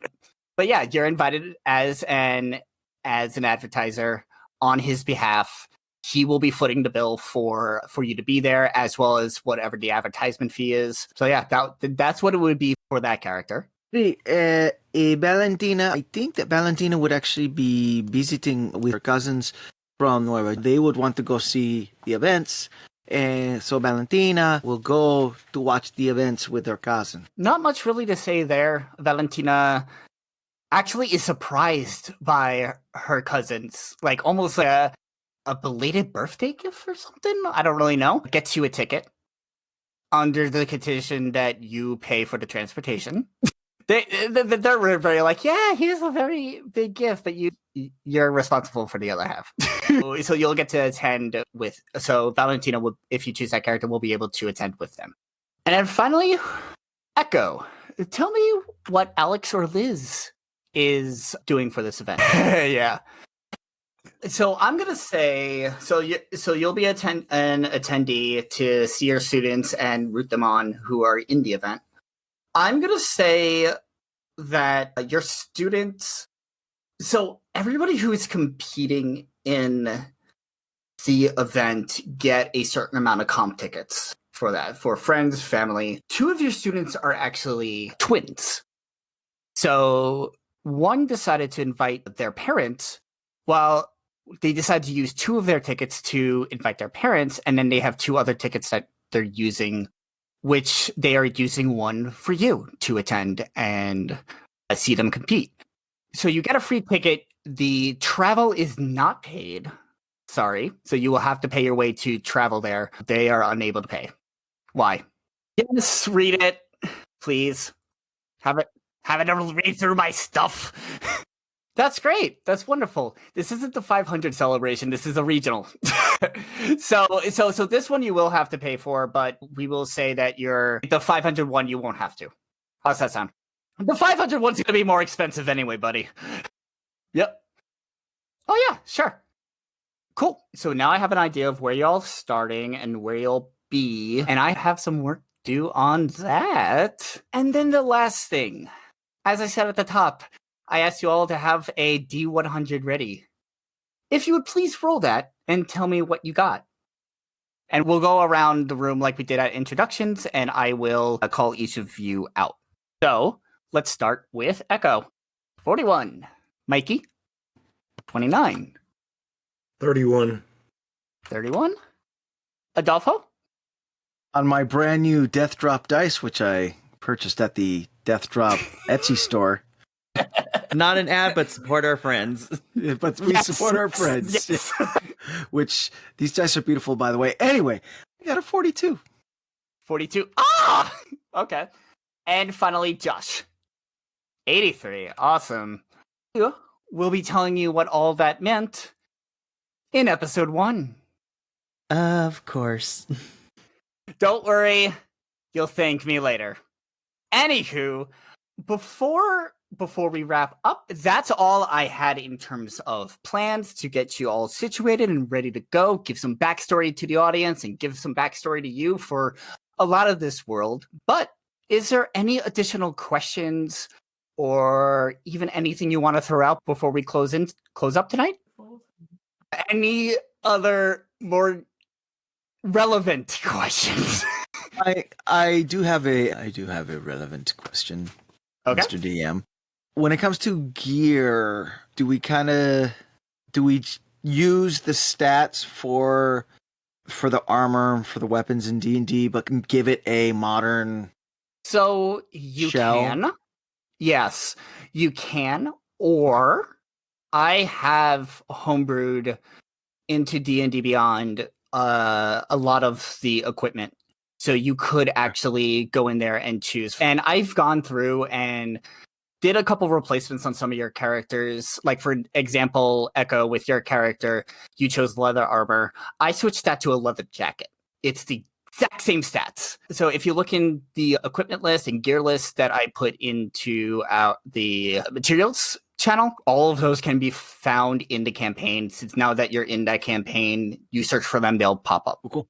But yeah, you're invited as an advertiser on his behalf. He will be footing the bill for you to be there, as well as whatever the advertisement fee is. So yeah, that's what it would be for that character. Valentina, I think that Valentina would actually be visiting with her cousins from Nueva. They would want to go see the events. And so Valentina will go to watch the events with her cousin. Not much really to say there. Valentina actually is surprised by her cousins, like almost like a belated birthday gift or something. I don't really know. Gets you a ticket under the condition that you pay for the transportation. They're very like, yeah, here's a very big gift, but you're responsible for the other half. So you'll get to attend with. So Valentina will, if you choose that character, will be able to attend with them. And then finally, Echo. Tell me what Alex or Liz is doing for this event. Yeah. So I'm gonna say, so you'll be an attendee to see your students and root them on who are in the event. I'm gonna say that your students, so everybody who is competing in the event get a certain amount of comp tickets for that, for friends, family. 2 of your students are actually twins. So one decided to invite their parents, while they decided to use 2 of their tickets to invite their parents, and then they have 2 other tickets that they're using, which they are using one for you to attend and see them compete. So you get a free ticket. The travel is not paid. Sorry. So you will have to pay your way to travel there. They are unable to pay. Why? Yes, read it, please. Have it read through my stuff. That's great. That's wonderful. This isn't the 500 celebration. This is a regional. So this one you will have to pay for, but we will say that the 500 one you won't have to. How's that sound? The 500 one's going to be more expensive anyway, buddy. Yep. Oh yeah, sure. Cool. So now I have an idea of where y'all starting and where you'll be, and I have some work to do on that. And then the last thing, as I said at the top, I asked you all to have a D100 ready. If you would please roll that and tell me what you got. And we'll go around the room like we did at introductions, and I will call each of you out. So let's start with Echo. 41. Mikey. 29. 31. 31. Adolfo. On my brand new Death Drop dice, which I purchased at the Death Drop Etsy store. Not an ad, but support our friends. But we support our friends. Yes. Which, these dice are beautiful, by the way. Anyway, I got a 42. 42. Ah! Okay. And finally, Josh. 83. Awesome. We'll be telling you what all that meant in episode 1. Of course. Don't worry. You'll thank me later. Anywho, before we wrap up, that's all I had in terms of plans to get you all situated and ready to go, give some backstory to the audience and give some backstory to you for a lot of this world. But is there any additional questions or even anything you want to throw out before we close up tonight? Any other more relevant questions? I do have a relevant question, Okay. Mr. DM. When it comes to gear, do we use the stats for the armor, for the weapons in D&D, but give it a modern So you shell? can. Yes, you can. Or I have homebrewed into D&D Beyond a lot of the equipment. So you could actually go in there and choose. And I've gone through and did a couple replacements on some of your characters. Like, for example, Echo, with your character, you chose leather armor. I switched that to a leather jacket. It's the exact same stats. So if you look in the equipment list and gear list that I put into the materials channel, all of those can be found in the campaign. Since now that you're in that campaign, you search for them, they'll pop up. Cool.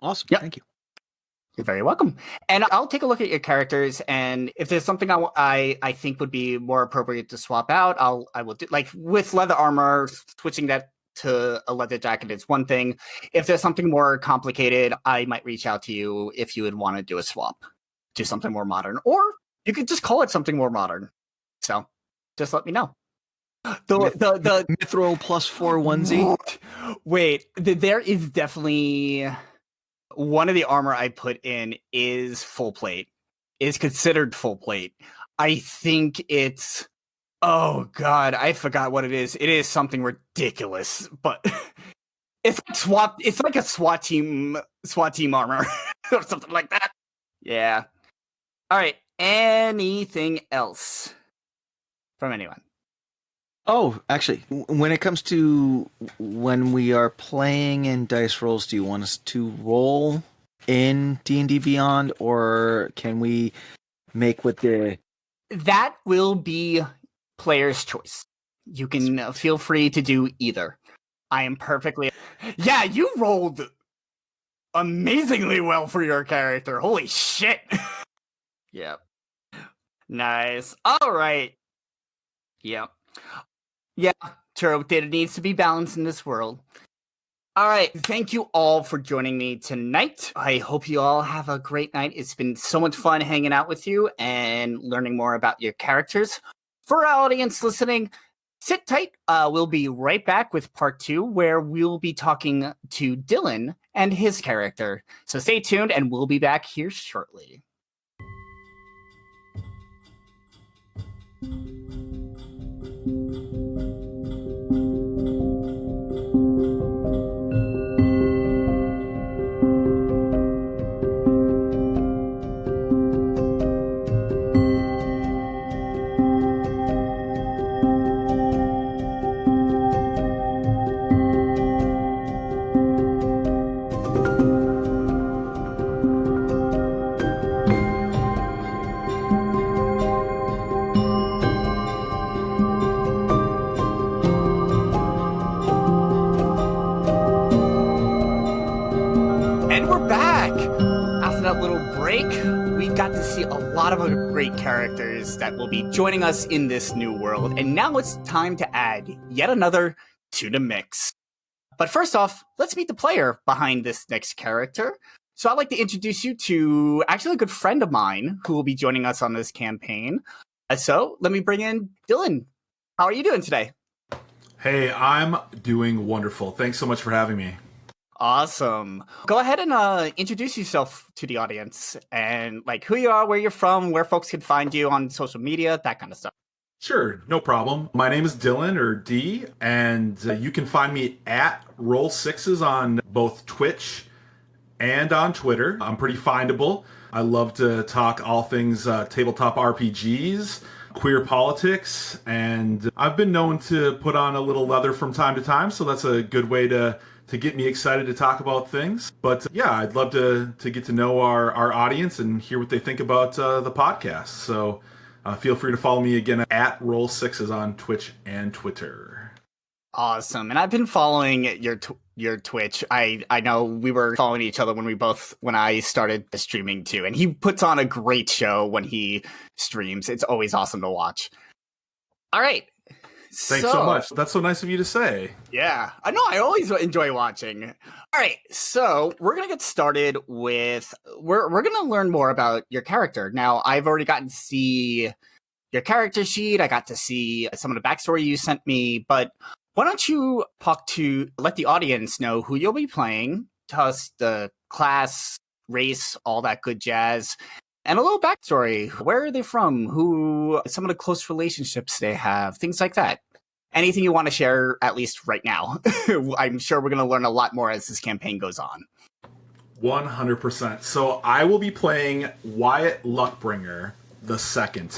Awesome. Yep. Thank you. You're very welcome. And I'll take a look at your characters, and if there's something I think would be more appropriate to swap out, I will do. Like with leather armor, switching that to a leather jacket is one thing. If there's something more complicated, I might reach out to you if you would want to do a swap to something more modern, or you could just call it something more modern. So just let me know. The Mithril +4 onesie. Wait, there is definitely one of the armor I put in is full plate. Is considered full plate. I think it's oh god, I forgot what it is. It is something ridiculous, but it's like a SWAT team armor or something like that. Yeah. All right. Anything else from anyone? Oh, actually, when it comes to when we are playing in dice rolls, do you want us to roll in D&D Beyond, or can we make with the... That will be player's choice. You can feel free to do either. I am perfectly... Yeah, you rolled amazingly well for your character. Holy shit. Yep. Nice. All right. Yep. Yeah, true. Data needs to be balanced in this world. All right. Thank you all for joining me tonight. I hope you all have a great night. It's been so much fun hanging out with you and learning more about your characters. For our audience listening, sit tight. We'll be right back with part 2, where we'll be talking to Dylan and his character. So stay tuned, and we'll be back here shortly. We got to see a lot of great characters that will be joining us in this new world, and now it's time to add yet another to the mix. But first off, let's meet the player behind this next character. So I'd like to introduce you to actually a good friend of mine who will be joining us on this campaign. So let me bring in Dylan. How are you doing today? Hey, I'm doing wonderful. Thanks so much for having me. Awesome. Go ahead and introduce yourself to the audience and like who you are, where you're from, where folks can find you on social media, that kind of stuff. Sure, no problem. My name is Dylan, or D, and you can find me at Roll6s on both Twitch and on Twitter. I'm pretty findable. I love to talk all things tabletop RPGs, queer politics, and I've been known to put on a little leather from time to time, so that's a good way to get me excited to talk about things. But yeah, I'd love to get to know our audience and hear what they think about the podcast. So feel free to follow me again at Roll6s on Twitch and Twitter. Awesome. And I've been following your Twitch. I know we were following each other when I started streaming too. And he puts on a great show when he streams. It's always awesome to watch. All right. Thanks so much. That's so nice of you to say. Yeah, I know. I always enjoy watching. All right, so we're gonna get started with we're gonna learn more about your character. Now, I've already gotten to see your character sheet. I got to see some of the backstory you sent me. But why don't you let the audience know who you'll be playing, tell us the class, race, all that good jazz, and a little backstory. Where are they from? Who, some of the close relationships they have, things like that. Anything you want to share, at least right now. I'm sure we're going to learn a lot more as this campaign goes on. 100%. So I will be playing Wyatt Luckbringer II.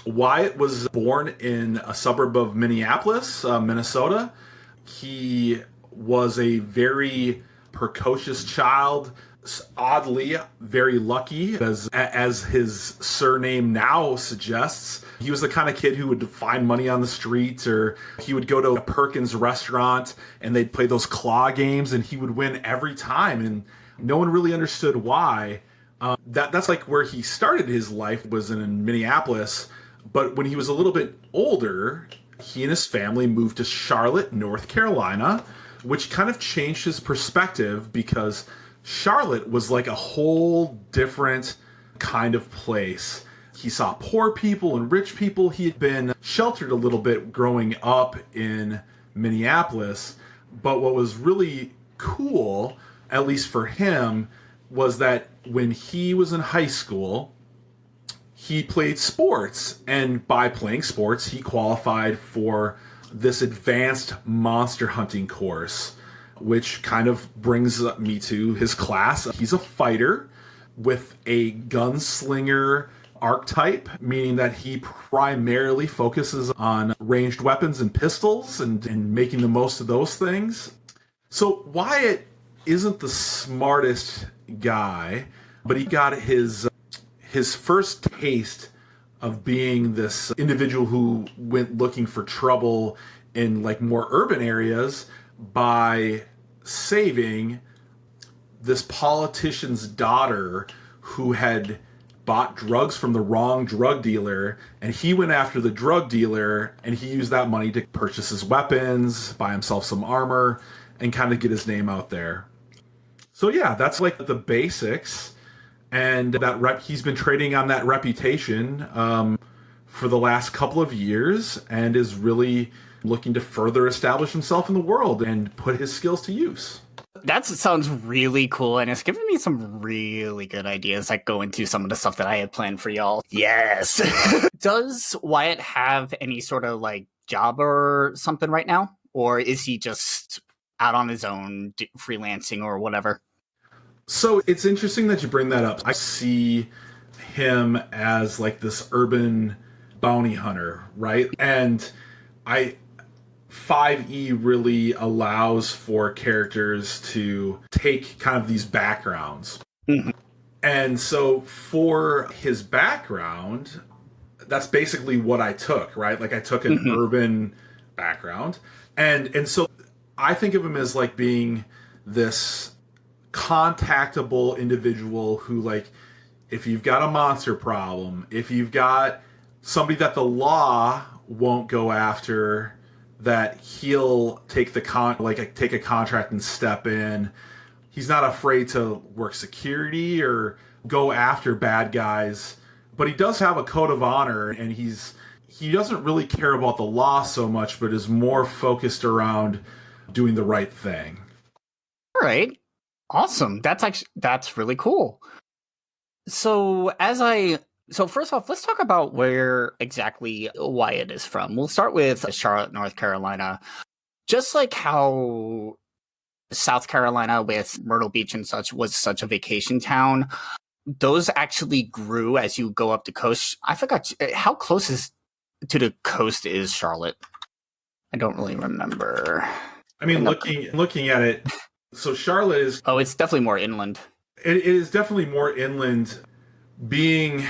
Wyatt was born in a suburb of Minneapolis, Minnesota. He was a very precocious child, oddly very lucky, as his surname now suggests. He was the kind of kid who would find money on the streets, or he would go to a Perkins restaurant and they'd play those claw games and he would win every time, and no one really understood why. That's like where he started his life, was in Minneapolis. But when he was a little bit older, he and his family moved to Charlotte, North Carolina, which kind of changed his perspective, because Charlotte was like a whole different kind of place. He saw poor people and rich people. He had been sheltered a little bit growing up in Minneapolis. But what was really cool, at least for him, was that when he was in high school, he played sports. And by playing sports, he qualified for this advanced monster hunting course, which kind of brings me to his class. He's a fighter with a gunslinger archetype, meaning that he primarily focuses on ranged weapons and pistols and making the most of those things. So Wyatt isn't the smartest guy, but he got his first taste of being this individual who went looking for trouble in like more urban areas by saving this politician's daughter who had bought drugs from the wrong drug dealer, and he went after the drug dealer and he used that money to purchase his weapons, buy himself some armor, and kind of get his name out there. So yeah, that's like the basics. And he's been trading on that reputation for the last couple of years, and is really looking to further establish himself in the world and put his skills to use. That sounds really cool, and it's giving me some really good ideas that go into some of the stuff that I had planned for y'all. Yes! Does Wyatt have any sort of like job or something right now? Or is he just out on his own freelancing or whatever? So it's interesting that you bring that up. I see him as like this urban bounty hunter, right? And 5e really allows for characters to take kind of these backgrounds. Mm-hmm. And so for his background, that's basically what I took, right? Like I took an urban background. And so I think of him as like being this contactable individual who, like, if you've got a monster problem, if you've got somebody that the law won't go after, that he'll take take a contract and step in. He's not afraid to work security or go after bad guys, but he does have a code of honor, and he doesn't really care about the law so much, but is more focused around doing the right thing. All right. Awesome. That's really cool. So first off, let's talk about where exactly Wyatt is from. We'll start with Charlotte, North Carolina. Just like how South Carolina with Myrtle Beach and such was such a vacation town, those actually grew as you go up the coast. I forgot, how close to the coast is Charlotte? I don't really remember. I mean, looking at it, so Charlotte is... Oh, it's definitely more inland. It is definitely more inland, being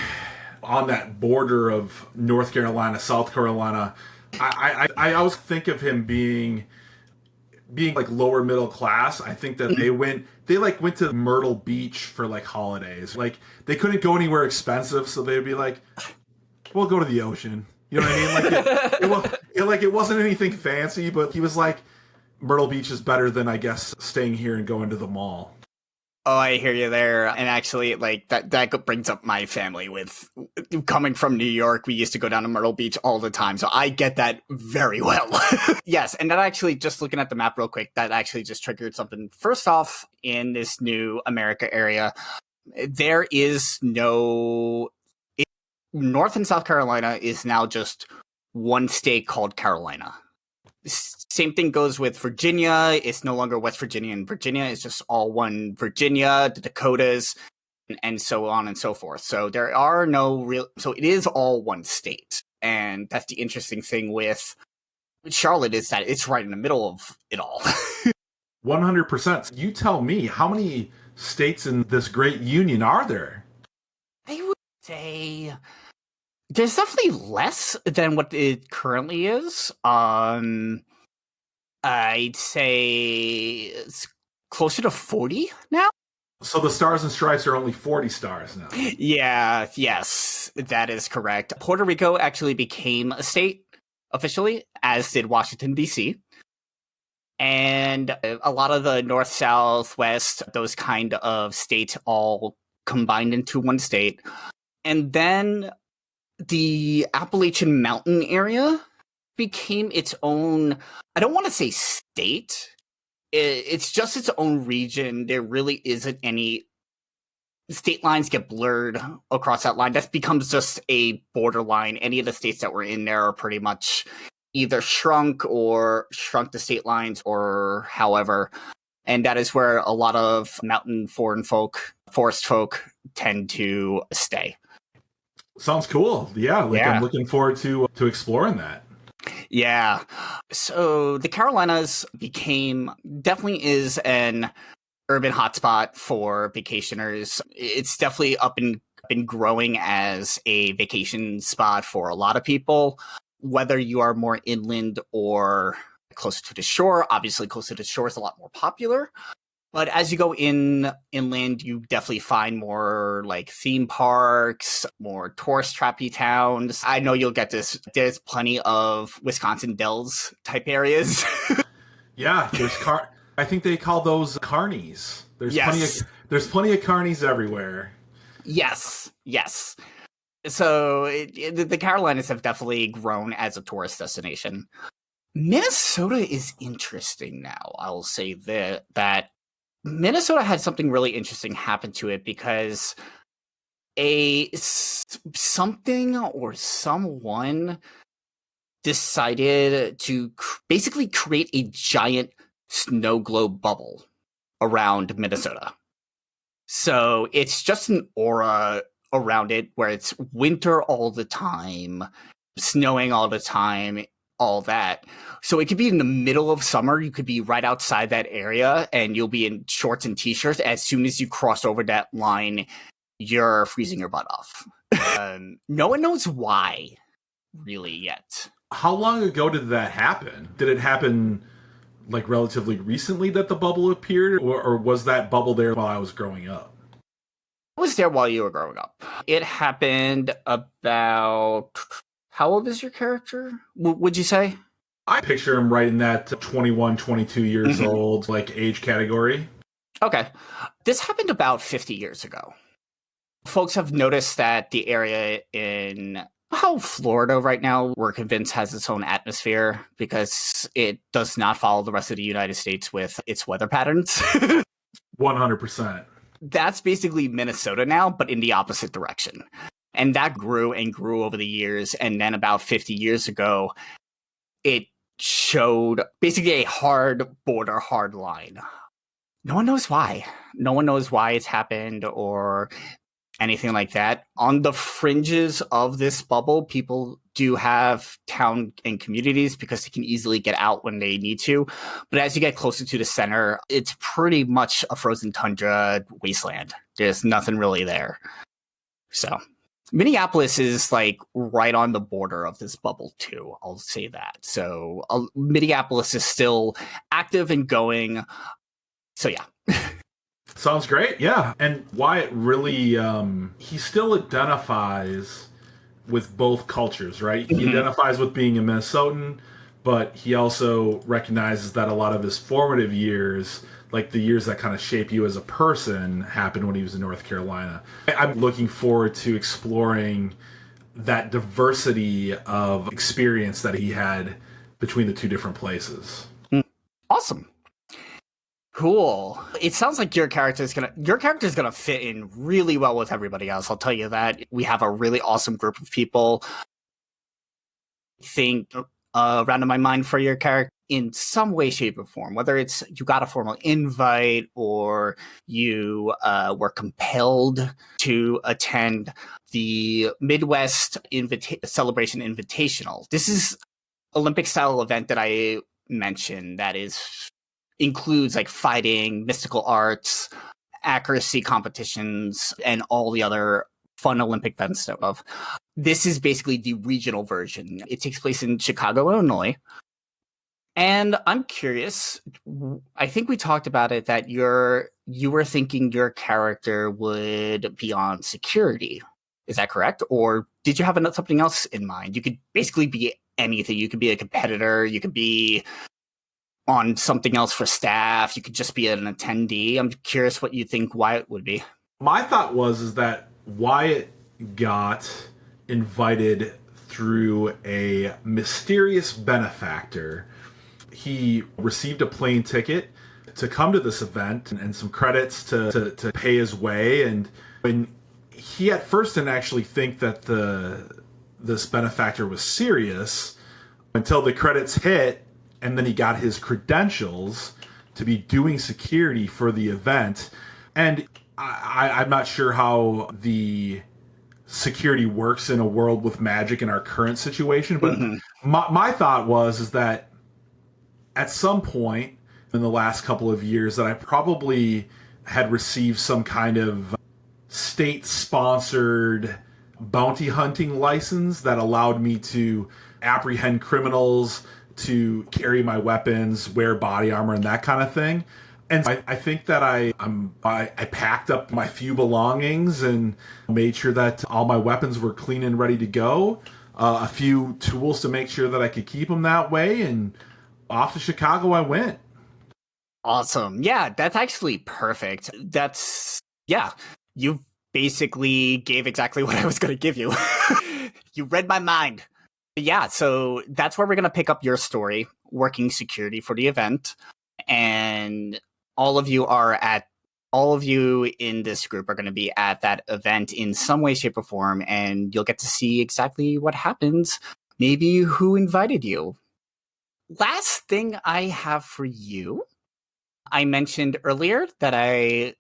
on that border of North Carolina, South Carolina. I always think of him being like lower middle class. I think that they went to Myrtle Beach for like holidays. Like they couldn't go anywhere expensive, so they'd be like, we'll go to the ocean. You know what I mean? Like it wasn't anything fancy, but he was like, Myrtle Beach is better than, I guess, staying here and going to the mall. Oh, I hear you there. And actually, like that brings up my family. With coming from New York, we used to go down to Myrtle Beach all the time. So I get that very well. Yes. And that actually, just looking at the map real quick, that actually just triggered something. First off, in this new America area, there is North and South Carolina is now just one state called Carolina. Same thing goes with Virginia. It's no longer West Virginia and Virginia. It's just all one Virginia, the Dakotas, and so on and so forth. So there are so it is all one state. And that's the interesting thing with Charlotte, is that it's right in the middle of it all. 100%. You tell me, how many states in this great union are there? I would say there's definitely less than what it currently is. I'd say it's closer to 40 now. So the Stars and Stripes are only 40 stars now. Yeah, yes, that is correct. Puerto Rico actually became a state officially, as did Washington, D.C. And a lot of the north, south, west, those kind of states all combined into one state. And then the Appalachian Mountain area became its own, I don't want to say state. It's just its own region. There really isn't any state lines get blurred across that line. That becomes just a borderline. Any of the states that were in there are pretty much either shrunk the state lines or however. And that is where a lot of mountain forest folk tend to stay. Sounds cool. Yeah, Yeah. I'm looking forward to exploring that. Yeah. So the Carolinas definitely is an urban hotspot for vacationers. It's definitely up and been growing as a vacation spot for a lot of people, whether you are more inland or closer to the shore. Obviously, closer to the shore is a lot more popular. But as you go inland, you definitely find more like theme parks, more tourist trappy towns. I know you'll get this. There's plenty of Wisconsin Dells type areas. Yeah, I think they call those carnies. There's Yes. plenty of carnies everywhere. Yes. So the Carolinas have definitely grown as a tourist destination. Minnesota is interesting now. I'll say that Minnesota had something really interesting happen to it because something or someone decided to basically create a giant snow globe bubble around Minnesota. So it's just an aura around it where it's winter all the time, snowing all the time, all that. So it could be in the middle of summer. You could be right outside that area and you'll be in shorts and t-shirts. As soon as you cross over that line, you're freezing your butt off. No one knows why really yet. How long ago did that happen? Did it happen like relatively recently that the bubble appeared, or was that bubble there while I was growing up? I was there while you were growing up. It happened about... How old is your character, would you say? I picture him right in that 21, 22 years old, like age category. Okay. This happened about 50 years ago. Folks have noticed that the area in Florida right now, we're convinced has its own atmosphere because it does not follow the rest of the United States with its weather patterns. 100%. That's basically Minnesota now, but in the opposite direction. And that grew and grew over the years. And then about 50 years ago, it showed basically a hard line. No one knows why. No one knows why it's happened or anything like that. On the fringes of this bubble, people do have town and communities because they can easily get out when they need to. But as you get closer to the center, it's pretty much a frozen tundra wasteland. There's nothing really there. So Minneapolis is like right on the border of this bubble too. I'll say that. So Minneapolis is still active and going. So yeah. Sounds great. Yeah. And Wyatt really, he still identifies with both cultures, right? He identifies with being a Minnesotan, but he also recognizes that a lot of his formative years, like the years that kind of shape you as a person, happened when he was in North Carolina. I'm looking forward to exploring that diversity of experience that he had between the two different places. Awesome. Cool. It sounds like your character is gonna fit in really well with everybody else. I'll tell you that. We have a really awesome group of people. I think around in my mind for your character in some way, shape, or form, whether it's you got a formal invite or you were compelled to attend the Midwest Celebration Invitational. This is Olympic style event that I mentioned that includes like fighting, mystical arts, accuracy competitions and all the other fun Olympic events of. This is basically the regional version. It takes place in Chicago, Illinois. And I'm curious, I think we talked about it that you were thinking your character would be on security. Is that correct? Or did you have something else in mind? You could basically be anything. You could be a competitor. You could be on something else for staff. You could just be an attendee. I'm curious what you think Wyatt would be. My thought is that Wyatt got invited through a mysterious benefactor. He received a plane ticket to come to this event and some credits to pay his way. And when he at first didn't actually think that this benefactor was serious until the credits hit, and then he got his credentials to be doing security for the event. And I'm not sure how the security works in a world with magic in our current situation, but my thought is that at some point in the last couple of years that I probably had received some kind of state-sponsored bounty hunting license that allowed me to apprehend criminals, to carry my weapons, wear body armor, and that kind of thing. And I think that I packed up my few belongings and made sure that all my weapons were clean and ready to go. A few tools to make sure that I could keep them that way, and off to Chicago I went. Awesome. Yeah, that's actually perfect. You basically gave exactly what I was going to give you. You read my mind. Yeah, so that's where we're going to pick up your story, working security for the event. And all of you in this group are going to be at that event in some way, shape, or form, and you'll get to see exactly what happens, maybe who invited you. Last thing I have for you, I mentioned earlier that I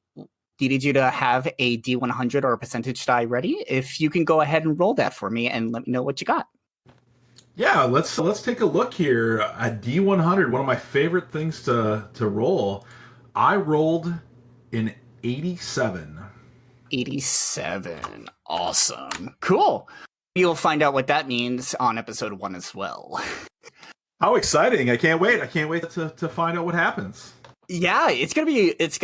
needed you to have a D100 or a percentage die ready. If you can go ahead and roll that for me and let me know what you got. Yeah, let's take a look here at D100. One of my favorite things to roll. I rolled an 87. 87. Awesome. Cool. You'll find out what that means on episode 1 as well. How exciting. I can't wait. I can't wait to find out what happens. Yeah, it's gonna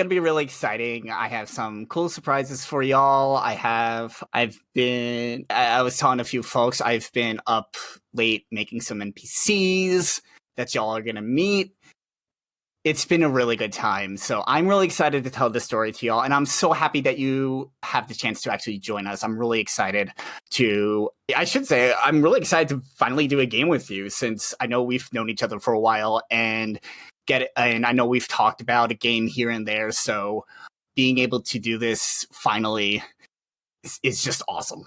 be really exciting. I have some cool surprises for y'all. I was telling a few folks I've been up late making some NPCs that y'all are gonna meet. It's been a really good time, so I'm really excited to tell this story to y'all, and I'm so happy that you have the chance to actually join us. I'm really excited to finally do a game with you, since I know we've known each other for a while, and I know we've talked about a game here and there, so being able to do this finally is just awesome.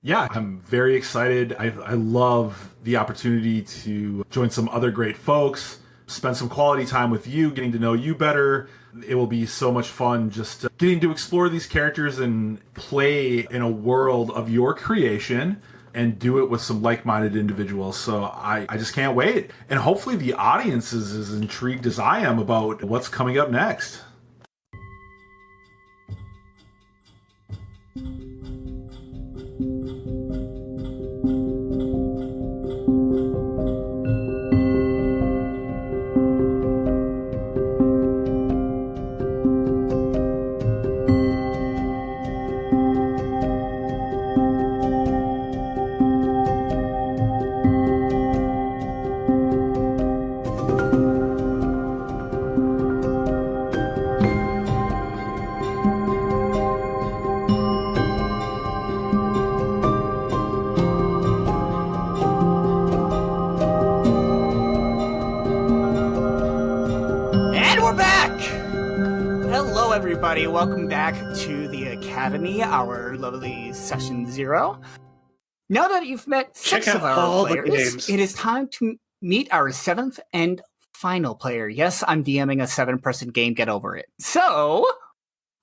Yeah, I'm very excited. I love the opportunity to join some other great folks, spend some quality time with you, getting to know you better. It will be so much fun just getting to explore these characters and play in a world of your creation and do it with some like-minded individuals. So I just can't wait. And hopefully the audience is as intrigued as I am about what's coming up next. Everybody, welcome back to the Academy, our lovely session 0. Now that you've met 6 of our players, it is time to meet our 7th and final player. Yes, I'm DMing a 7-person game, get over it. So,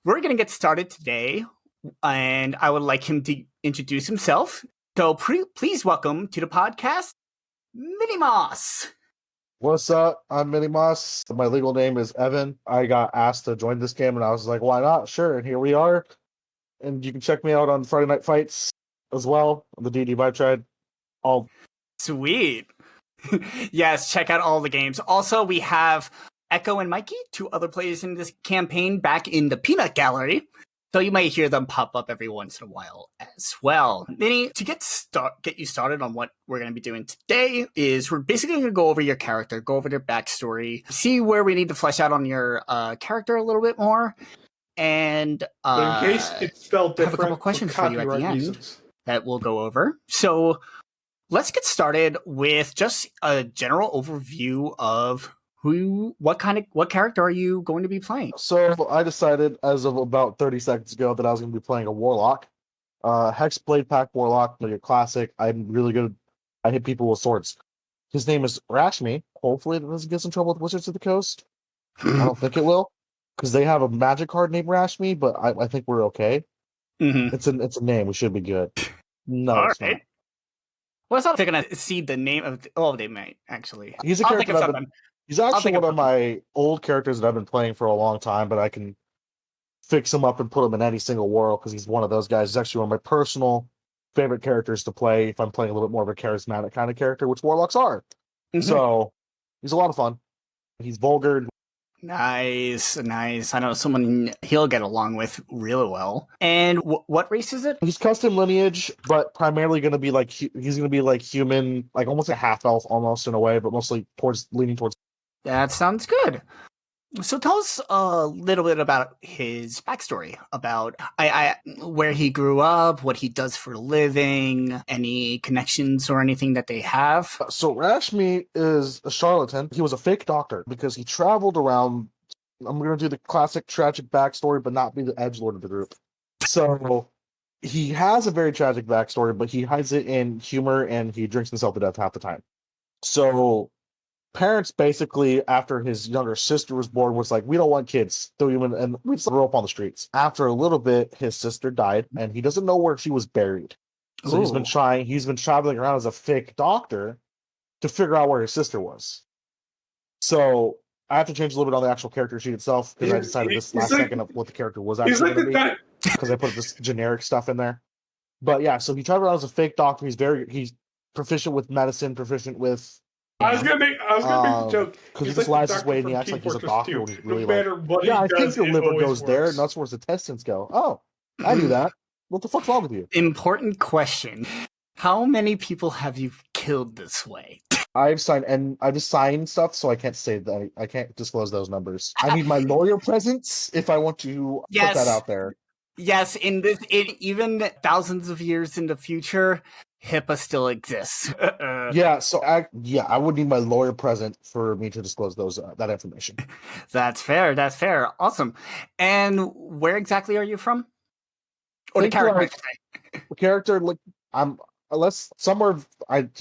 we're going to get started today, and I would like him to introduce himself. So, please welcome to the podcast, Minnie Moss. What's up? I'm Mini Moss. My legal name is Evan. I got asked to join this game, and I was like, why not? Sure. And here we are. And you can check me out on Friday Night Fights as well on the D&D Vibe Tribe. All Sweet. Yes, check out all the games. Also, we have Echo and Mikey, 2 other players in this campaign, back in the Peanut Gallery. So you might hear them pop up every once in a while as well. Minnie, to get you started on what we're going to be doing today is we're basically going to go over your character, go over their backstory, see where we need to flesh out on your character a little bit more, and in case it's spelled I have a different couple questions for you at the copyright end reasons. that we'll go over. So let's get started with just a general overview of what character are you going to be playing? So I decided as of about 30 seconds ago that I was going to be playing a Warlock. Hex Blade Pack Warlock, like a classic. I'm really good. I hit people with swords. His name is Rashmi. Hopefully it doesn't get us in trouble with Wizards of the Coast. I don't think it will, because they have a magic card named Rashmi, but I think we're okay. Mm-hmm. It's a name. We should be good. No, All it's right. not. Well, it's not they're gonna see the name of. They might actually. He's a I'll think character of that something. he's I'll actually think of one of my old characters that I've been playing for a long time, but I can fix him up and put him in any single world because he's one of those guys. He's actually one of my personal favorite characters to play if I'm playing a little bit more of a charismatic kind of character, which Warlocks are. Mhm. So he's a lot of fun. He's vulgar. Nice. I know someone he'll get along with really well. And what race is it? He's custom lineage, but primarily going to be like he's going to be like human, like almost a half elf, almost in a way, but mostly leaning towards. That sounds good. So tell us a little bit about his backstory, about where he grew up, what he does for a living, any connections or anything that they have. So Rashmi is a charlatan. He was a fake doctor because he traveled around. I'm going to do the classic tragic backstory, but not be the edgelord of the group. So he has a very tragic backstory, but he hides it in humor and he drinks himself to death half the time. So parents basically, after his younger sister was born, was like, we don't want kids, and we just grew up on the streets. After a little bit, his sister died, and he doesn't know where she was buried. So he's been traveling around as a fake doctor to figure out where his sister was. So I have to change a little bit on the actual character sheet itself because I decided this last second of what the character was actually going to be, because I put this generic stuff in there. But yeah, so he traveled around as a fake doctor. He's proficient with medicine, proficient with. I was gonna make the joke because he just lies his way and he acts like he's a doctor when he's really like, yeah, I think your liver goes there, and that's where the intestines go. Oh, I knew that. What the fuck's wrong with you? Important question. How many people have you killed this way? I've signed stuff, so I can't say that. I can't disclose those numbers. I need my lawyer presence if I want to put that out there. Yes, even thousands of years in the future, HIPAA still exists. Yeah, so I would need my lawyer present for me to disclose that information. That's fair. Awesome. And where exactly are you from? Or the character? The character, like, to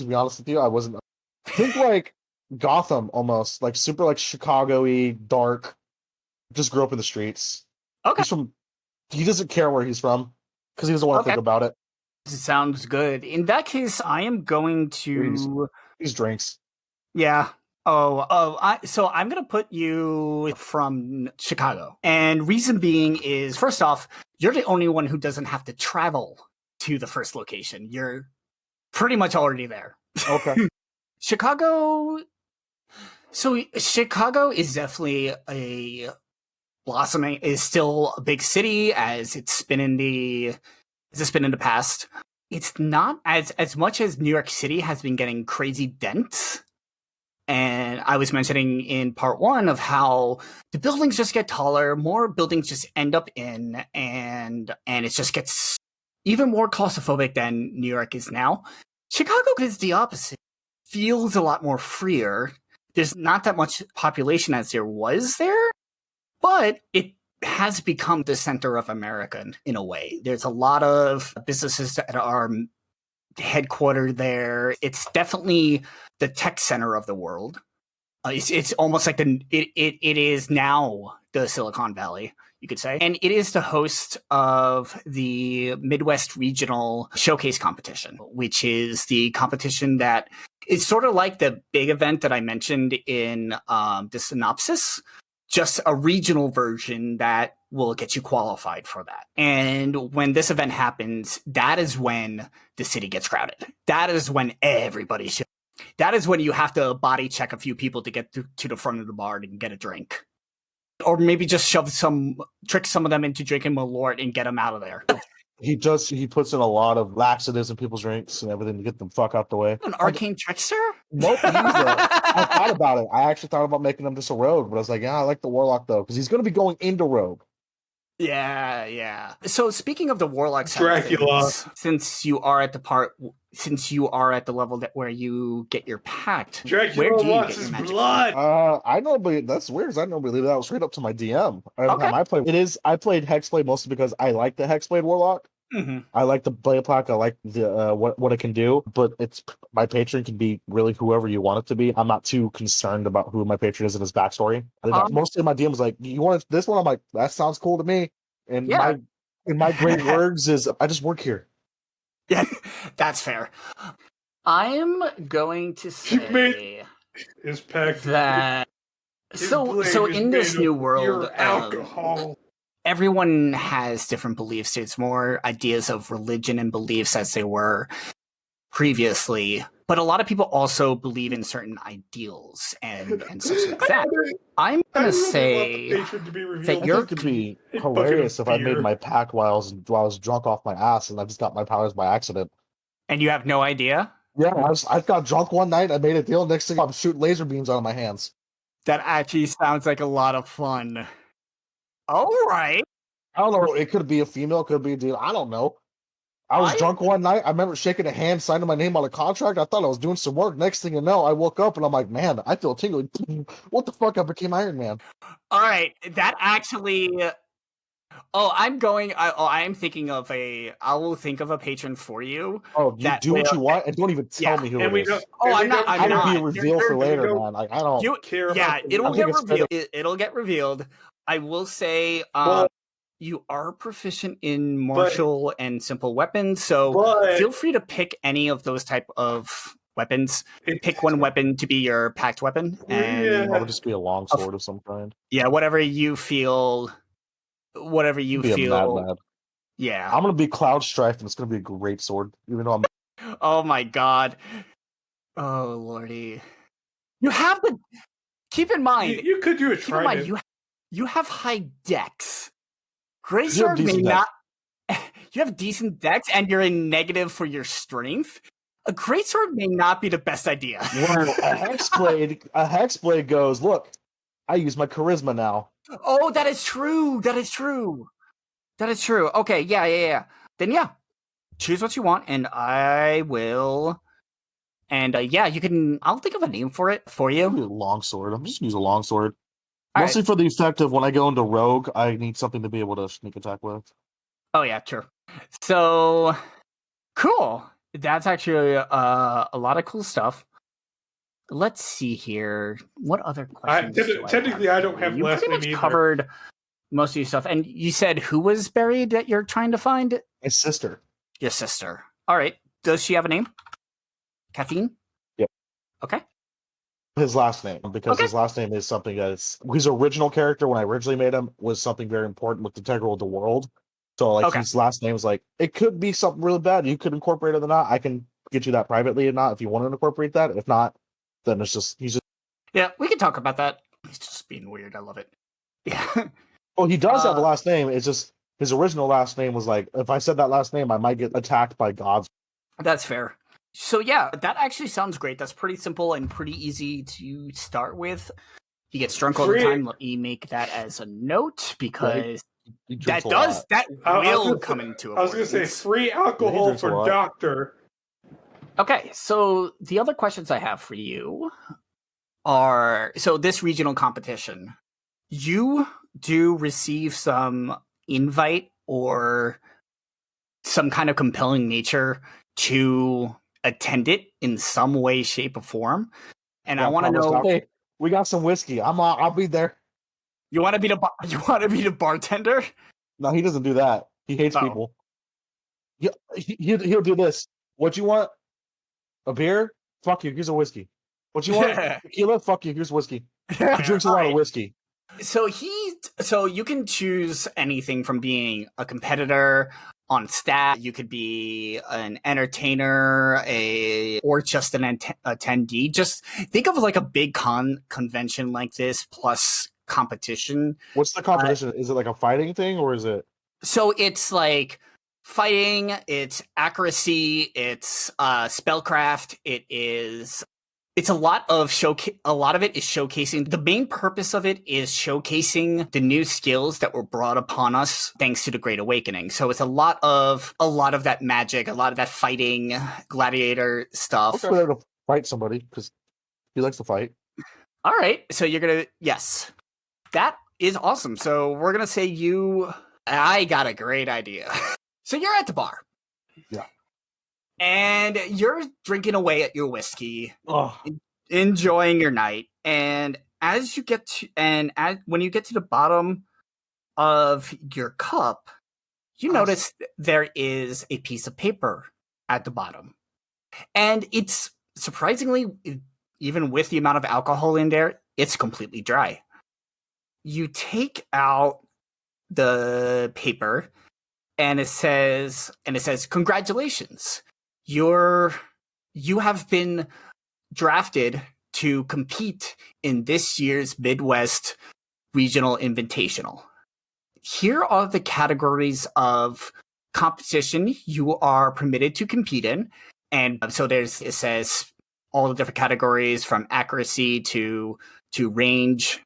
be honest with you, I wasn't. Think like Gotham almost, like super like Chicago-y, dark. Just grew up in the streets. Okay. He doesn't care where he's from because he doesn't want to think about it. Sounds good. In that case, I am going to. These drinks. Yeah. So I'm going to put you from Chicago. And reason being is, first off, you're the only one who doesn't have to travel to the first location. You're pretty much already there. Okay. Chicago is definitely a blossoming, is still a big city as it's been in the past. It's not as much as New York City has been getting crazy dense. And I was mentioning in part 1 of how the buildings just get taller, more buildings just end up in, and it just gets even more claustrophobic than New York is now. Chicago is the opposite. Feels a lot more freer. There's not that much population as there was there, but it has become the center of America in a way. There's a lot of businesses that are headquartered there. It's definitely the tech center of the world. It's almost like it is now the Silicon Valley, you could say. And it is the host of the Midwest Regional Showcase Competition, which is the competition that It's sort of like the big event that I mentioned in the synopsis, just a regional version that will get you qualified for that. And when this event happens, that is when the city gets crowded. That is when everybody shows. That is when you have to body check a few people to get to the front of the bar and get a drink. Or maybe just trick some of them into drinking Malort and get them out of there. He puts in a lot of laxatives in people's drinks and everything to get them fuck out the way. An arcane trickster? Nope. I thought about it. I actually thought about making him just a rogue, but I was like, yeah, I like the warlock though, because he's going to be going into rogue. Yeah. So speaking of the warlock side Dracula. of things, since you are at the level where you get your pact, where Dracula do you wants get your his magic? blood. I normally that's weird. 'Cause I normally leave that straight up to my DM. Every Okay. time I play, I played Hexblade mostly because I like the Hexblade warlock. Mm-hmm. I like the blade plaque. I like the what it can do, but it's my patron can be really whoever you want it to be. I'm not too concerned about who my patron is and his backstory. Mostly my DM is like, you want this one? I'm like, that sounds cool to me. And Yeah. my great words is I just work here. Yeah, that's fair. I'm going to say His pact. that. His So blade is in this made new of world, pure alcohol. everyone has different beliefs. It's more ideas of religion and beliefs as they were previously. But a lot of people also believe in certain ideals and such like that. I'm I going to really want say the patron to be that I revealed. you're- think it'd be A bucket of hilarious if I made beer. my pact while I was drunk off my ass and I just got my powers by accident. and you have no idea. Yeah, I got drunk one night. I made a deal. Next thing, I'm shooting laser beams out of my hands. That actually sounds like a lot of fun. All right. I don't know. It could be a female. It could be a deal. I don't know. I was drunk one night. I remember shaking a hand, signing my name on a contract. I thought I was doing some work. Next thing you know, I woke up and I'm like, man, I feel tingling. What the fuck? I became Iron Man. All right. That actually. I am thinking of I will think of a patron for you. Oh, you That do what will- you want and don't even tell me who And it we is. don't. Oh, and I'm we not- don't I'm I care- would be a not. reveal for we later, don't man. I don't. You, care about yeah, the it'll I get think it's revealed. It'll get revealed. I will say, But- you are proficient in martial and simple weapons, so But feel free to pick any of those type of weapons. Pick one weapon to be your packed weapon, and Yeah. I would just be a long sword of some kind. yeah, whatever you feel. Whatever you Be a feel. mad. Yeah. I'm gonna be Cloud Strife, and it's gonna be a great sword. Even though I'm Oh my god. Oh lordy. You have to keep in mind. you could do a Keep in mind, trident. you have high dex. You have Greysword may decent not. You have decent dex, and you're in negative for your strength. A greatsword may not be the best idea. well, a hexblade goes. Look, I use my charisma now. Oh, that is true. That is true. That is true. Okay, yeah. Then yeah, choose what you want, and I will. And yeah, you can. I'll think of a name for it for Maybe you. a long sword. I'm just gonna use a long sword. All Mostly for the effect of when I go into rogue, I need something to be able to sneak attack with. Oh yeah, true. So cool. That's actually a lot of cool stuff. Let's see here. What other questions? do technically, have I for don't you? have You last pretty name much either. covered most of your stuff. And you said who was buried that you're trying to find? My sister. Your sister. All right. Does she have a name? Caffeine? Yep. Okay. His last name, because Okay. his last name is something that's his original character when I originally made him was something very important with integral to the world. So like Okay. his last name is like it could be something really bad. You could incorporate it or not. I can get you that privately or not if you want to incorporate that. If not, then it's just he's just Yeah, we can talk about that. He's just being weird. I love it. Yeah. well, he does have a Uh, last name. It's just his original last name was like if I said that last name, I might get attacked by gods. That's fair. So yeah, that actually sounds great. That's pretty simple and pretty easy to start with. He gets drunk all the Free- time. Let me make that as a note because He that drinks a lot. that I was will gonna come say- into I was going to say importance. free alcohol drinks a for lot. doctor. Okay, so the other questions I have for you are so this regional competition, you do receive some invite or some kind of compelling nature to attend it in some way, shape, or form. And I Yeah, want to promise know, not- Hey, we got some whiskey. I'll be there. you want to be the bartender? No, he doesn't do that. He hates Oh. people. He'll do this. What you want? A beer? Fuck you. Here's a whiskey. What you want? Tequila? Fuck you. Here's whiskey. He drinks a lot of whiskey. So you can choose anything from being a competitor on staff. You could be an entertainer, or just an attendee. Just think of like a big convention like this plus competition. What's the competition? Is it like a fighting thing or is it? So it's like fighting, it's accuracy, it's spellcraft, it's a lot of it is showcasing. The main purpose of it is showcasing the new skills that were brought upon us thanks to the Great Awakening. So it's a lot of that magic, a lot of that fighting, gladiator stuff. I'm to fight somebody because he likes to fight. All right, so yes, that is awesome. So we're gonna say I got a great idea. So you're at the bar. Yeah. And you're drinking away at your whiskey, Oh. enjoying your night. And when you get to the bottom of your cup, you notice there is a piece of paper at the bottom. And it's surprisingly, even with the amount of alcohol in there, it's completely dry. You take out the paper and it says, congratulations. You have been drafted to compete in this year's Midwest Regional Invitational. Here are the categories of competition you are permitted to compete in. And so it says all the different categories from accuracy to range,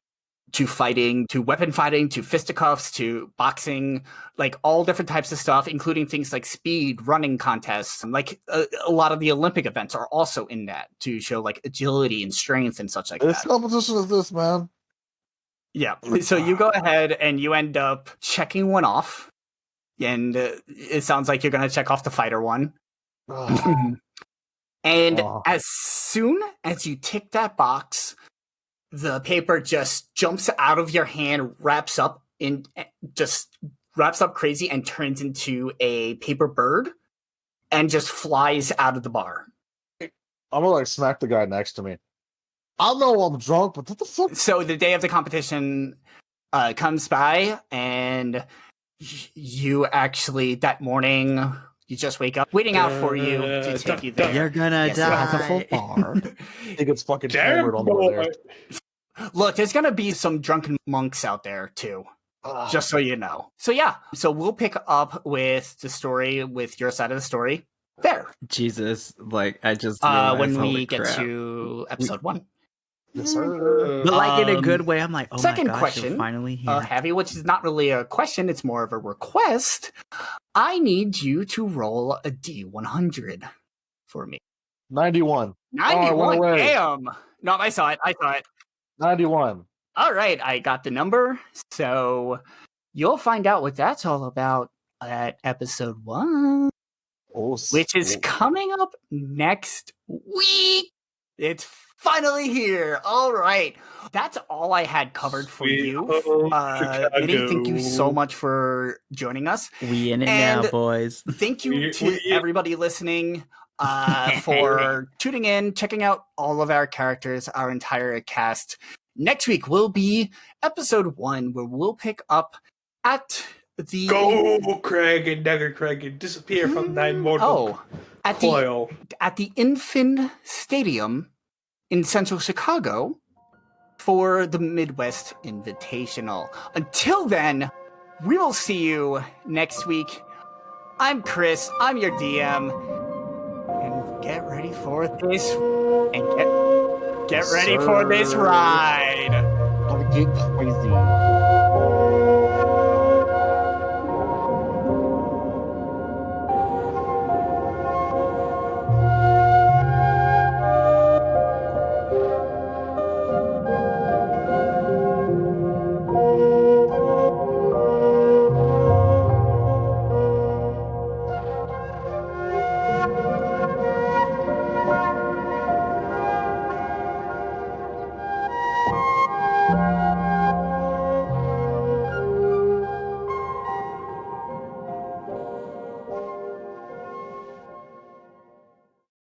to fighting, to weapon fighting, to fisticuffs, to boxing, like all different types of stuff, including things like speed, running contests. And like a lot of the Olympic events are also in that to show like agility and strength and such like This that. competition is this, man. Yeah. So you go ahead and you end up checking one off. And it sounds like you're going to check off the fighter one. And as soon as you tick that box, the paper just jumps out of your hand, wraps up crazy and turns into a paper bird and just flies out of the bar. I'm gonna like smack the guy next to me. I know I'm drunk, but what the fuck? So the day of the competition comes by and you actually, that morning, you just wake up waiting out for you to take you there. You're gonna die. That's a full bar. He gets fucking Damn hammered on the way boy. there. Look, there's going to be some drunken monks out there, too. Just so you know. So, yeah. So we'll pick up with the story, with your side of the story there. Jesus, like I just realized, when holy we get crap. to episode 1. Yes, sir. But like in a good way, I'm like, oh second my gosh, question, you're finally here. Heavy, which is not really a question, it's more of a request. I need you to roll a D100 for me. 91. 91, away. damn! No, I saw it. 91. All right, I got the number, so you'll find out what that's all about at episode 1, which is coming up next week. It's finally here. All right, that's all I had covered for you. Minnie, thank you so much for joining us. We in it And now, boys. Thank you to everybody listening for tuning in, checking out all of our characters, our entire cast. Next week will be episode 1, where we'll pick up at the Go, Craig and Dagger Craig, and disappear from Nine Mortal at Coil. the Infin Stadium in Central Chicago for the Midwest Invitational. Until then, we will see you next week. I'm Chris. I'm your DM, and get ready for this and get ready for this ride. I'm getting crazy.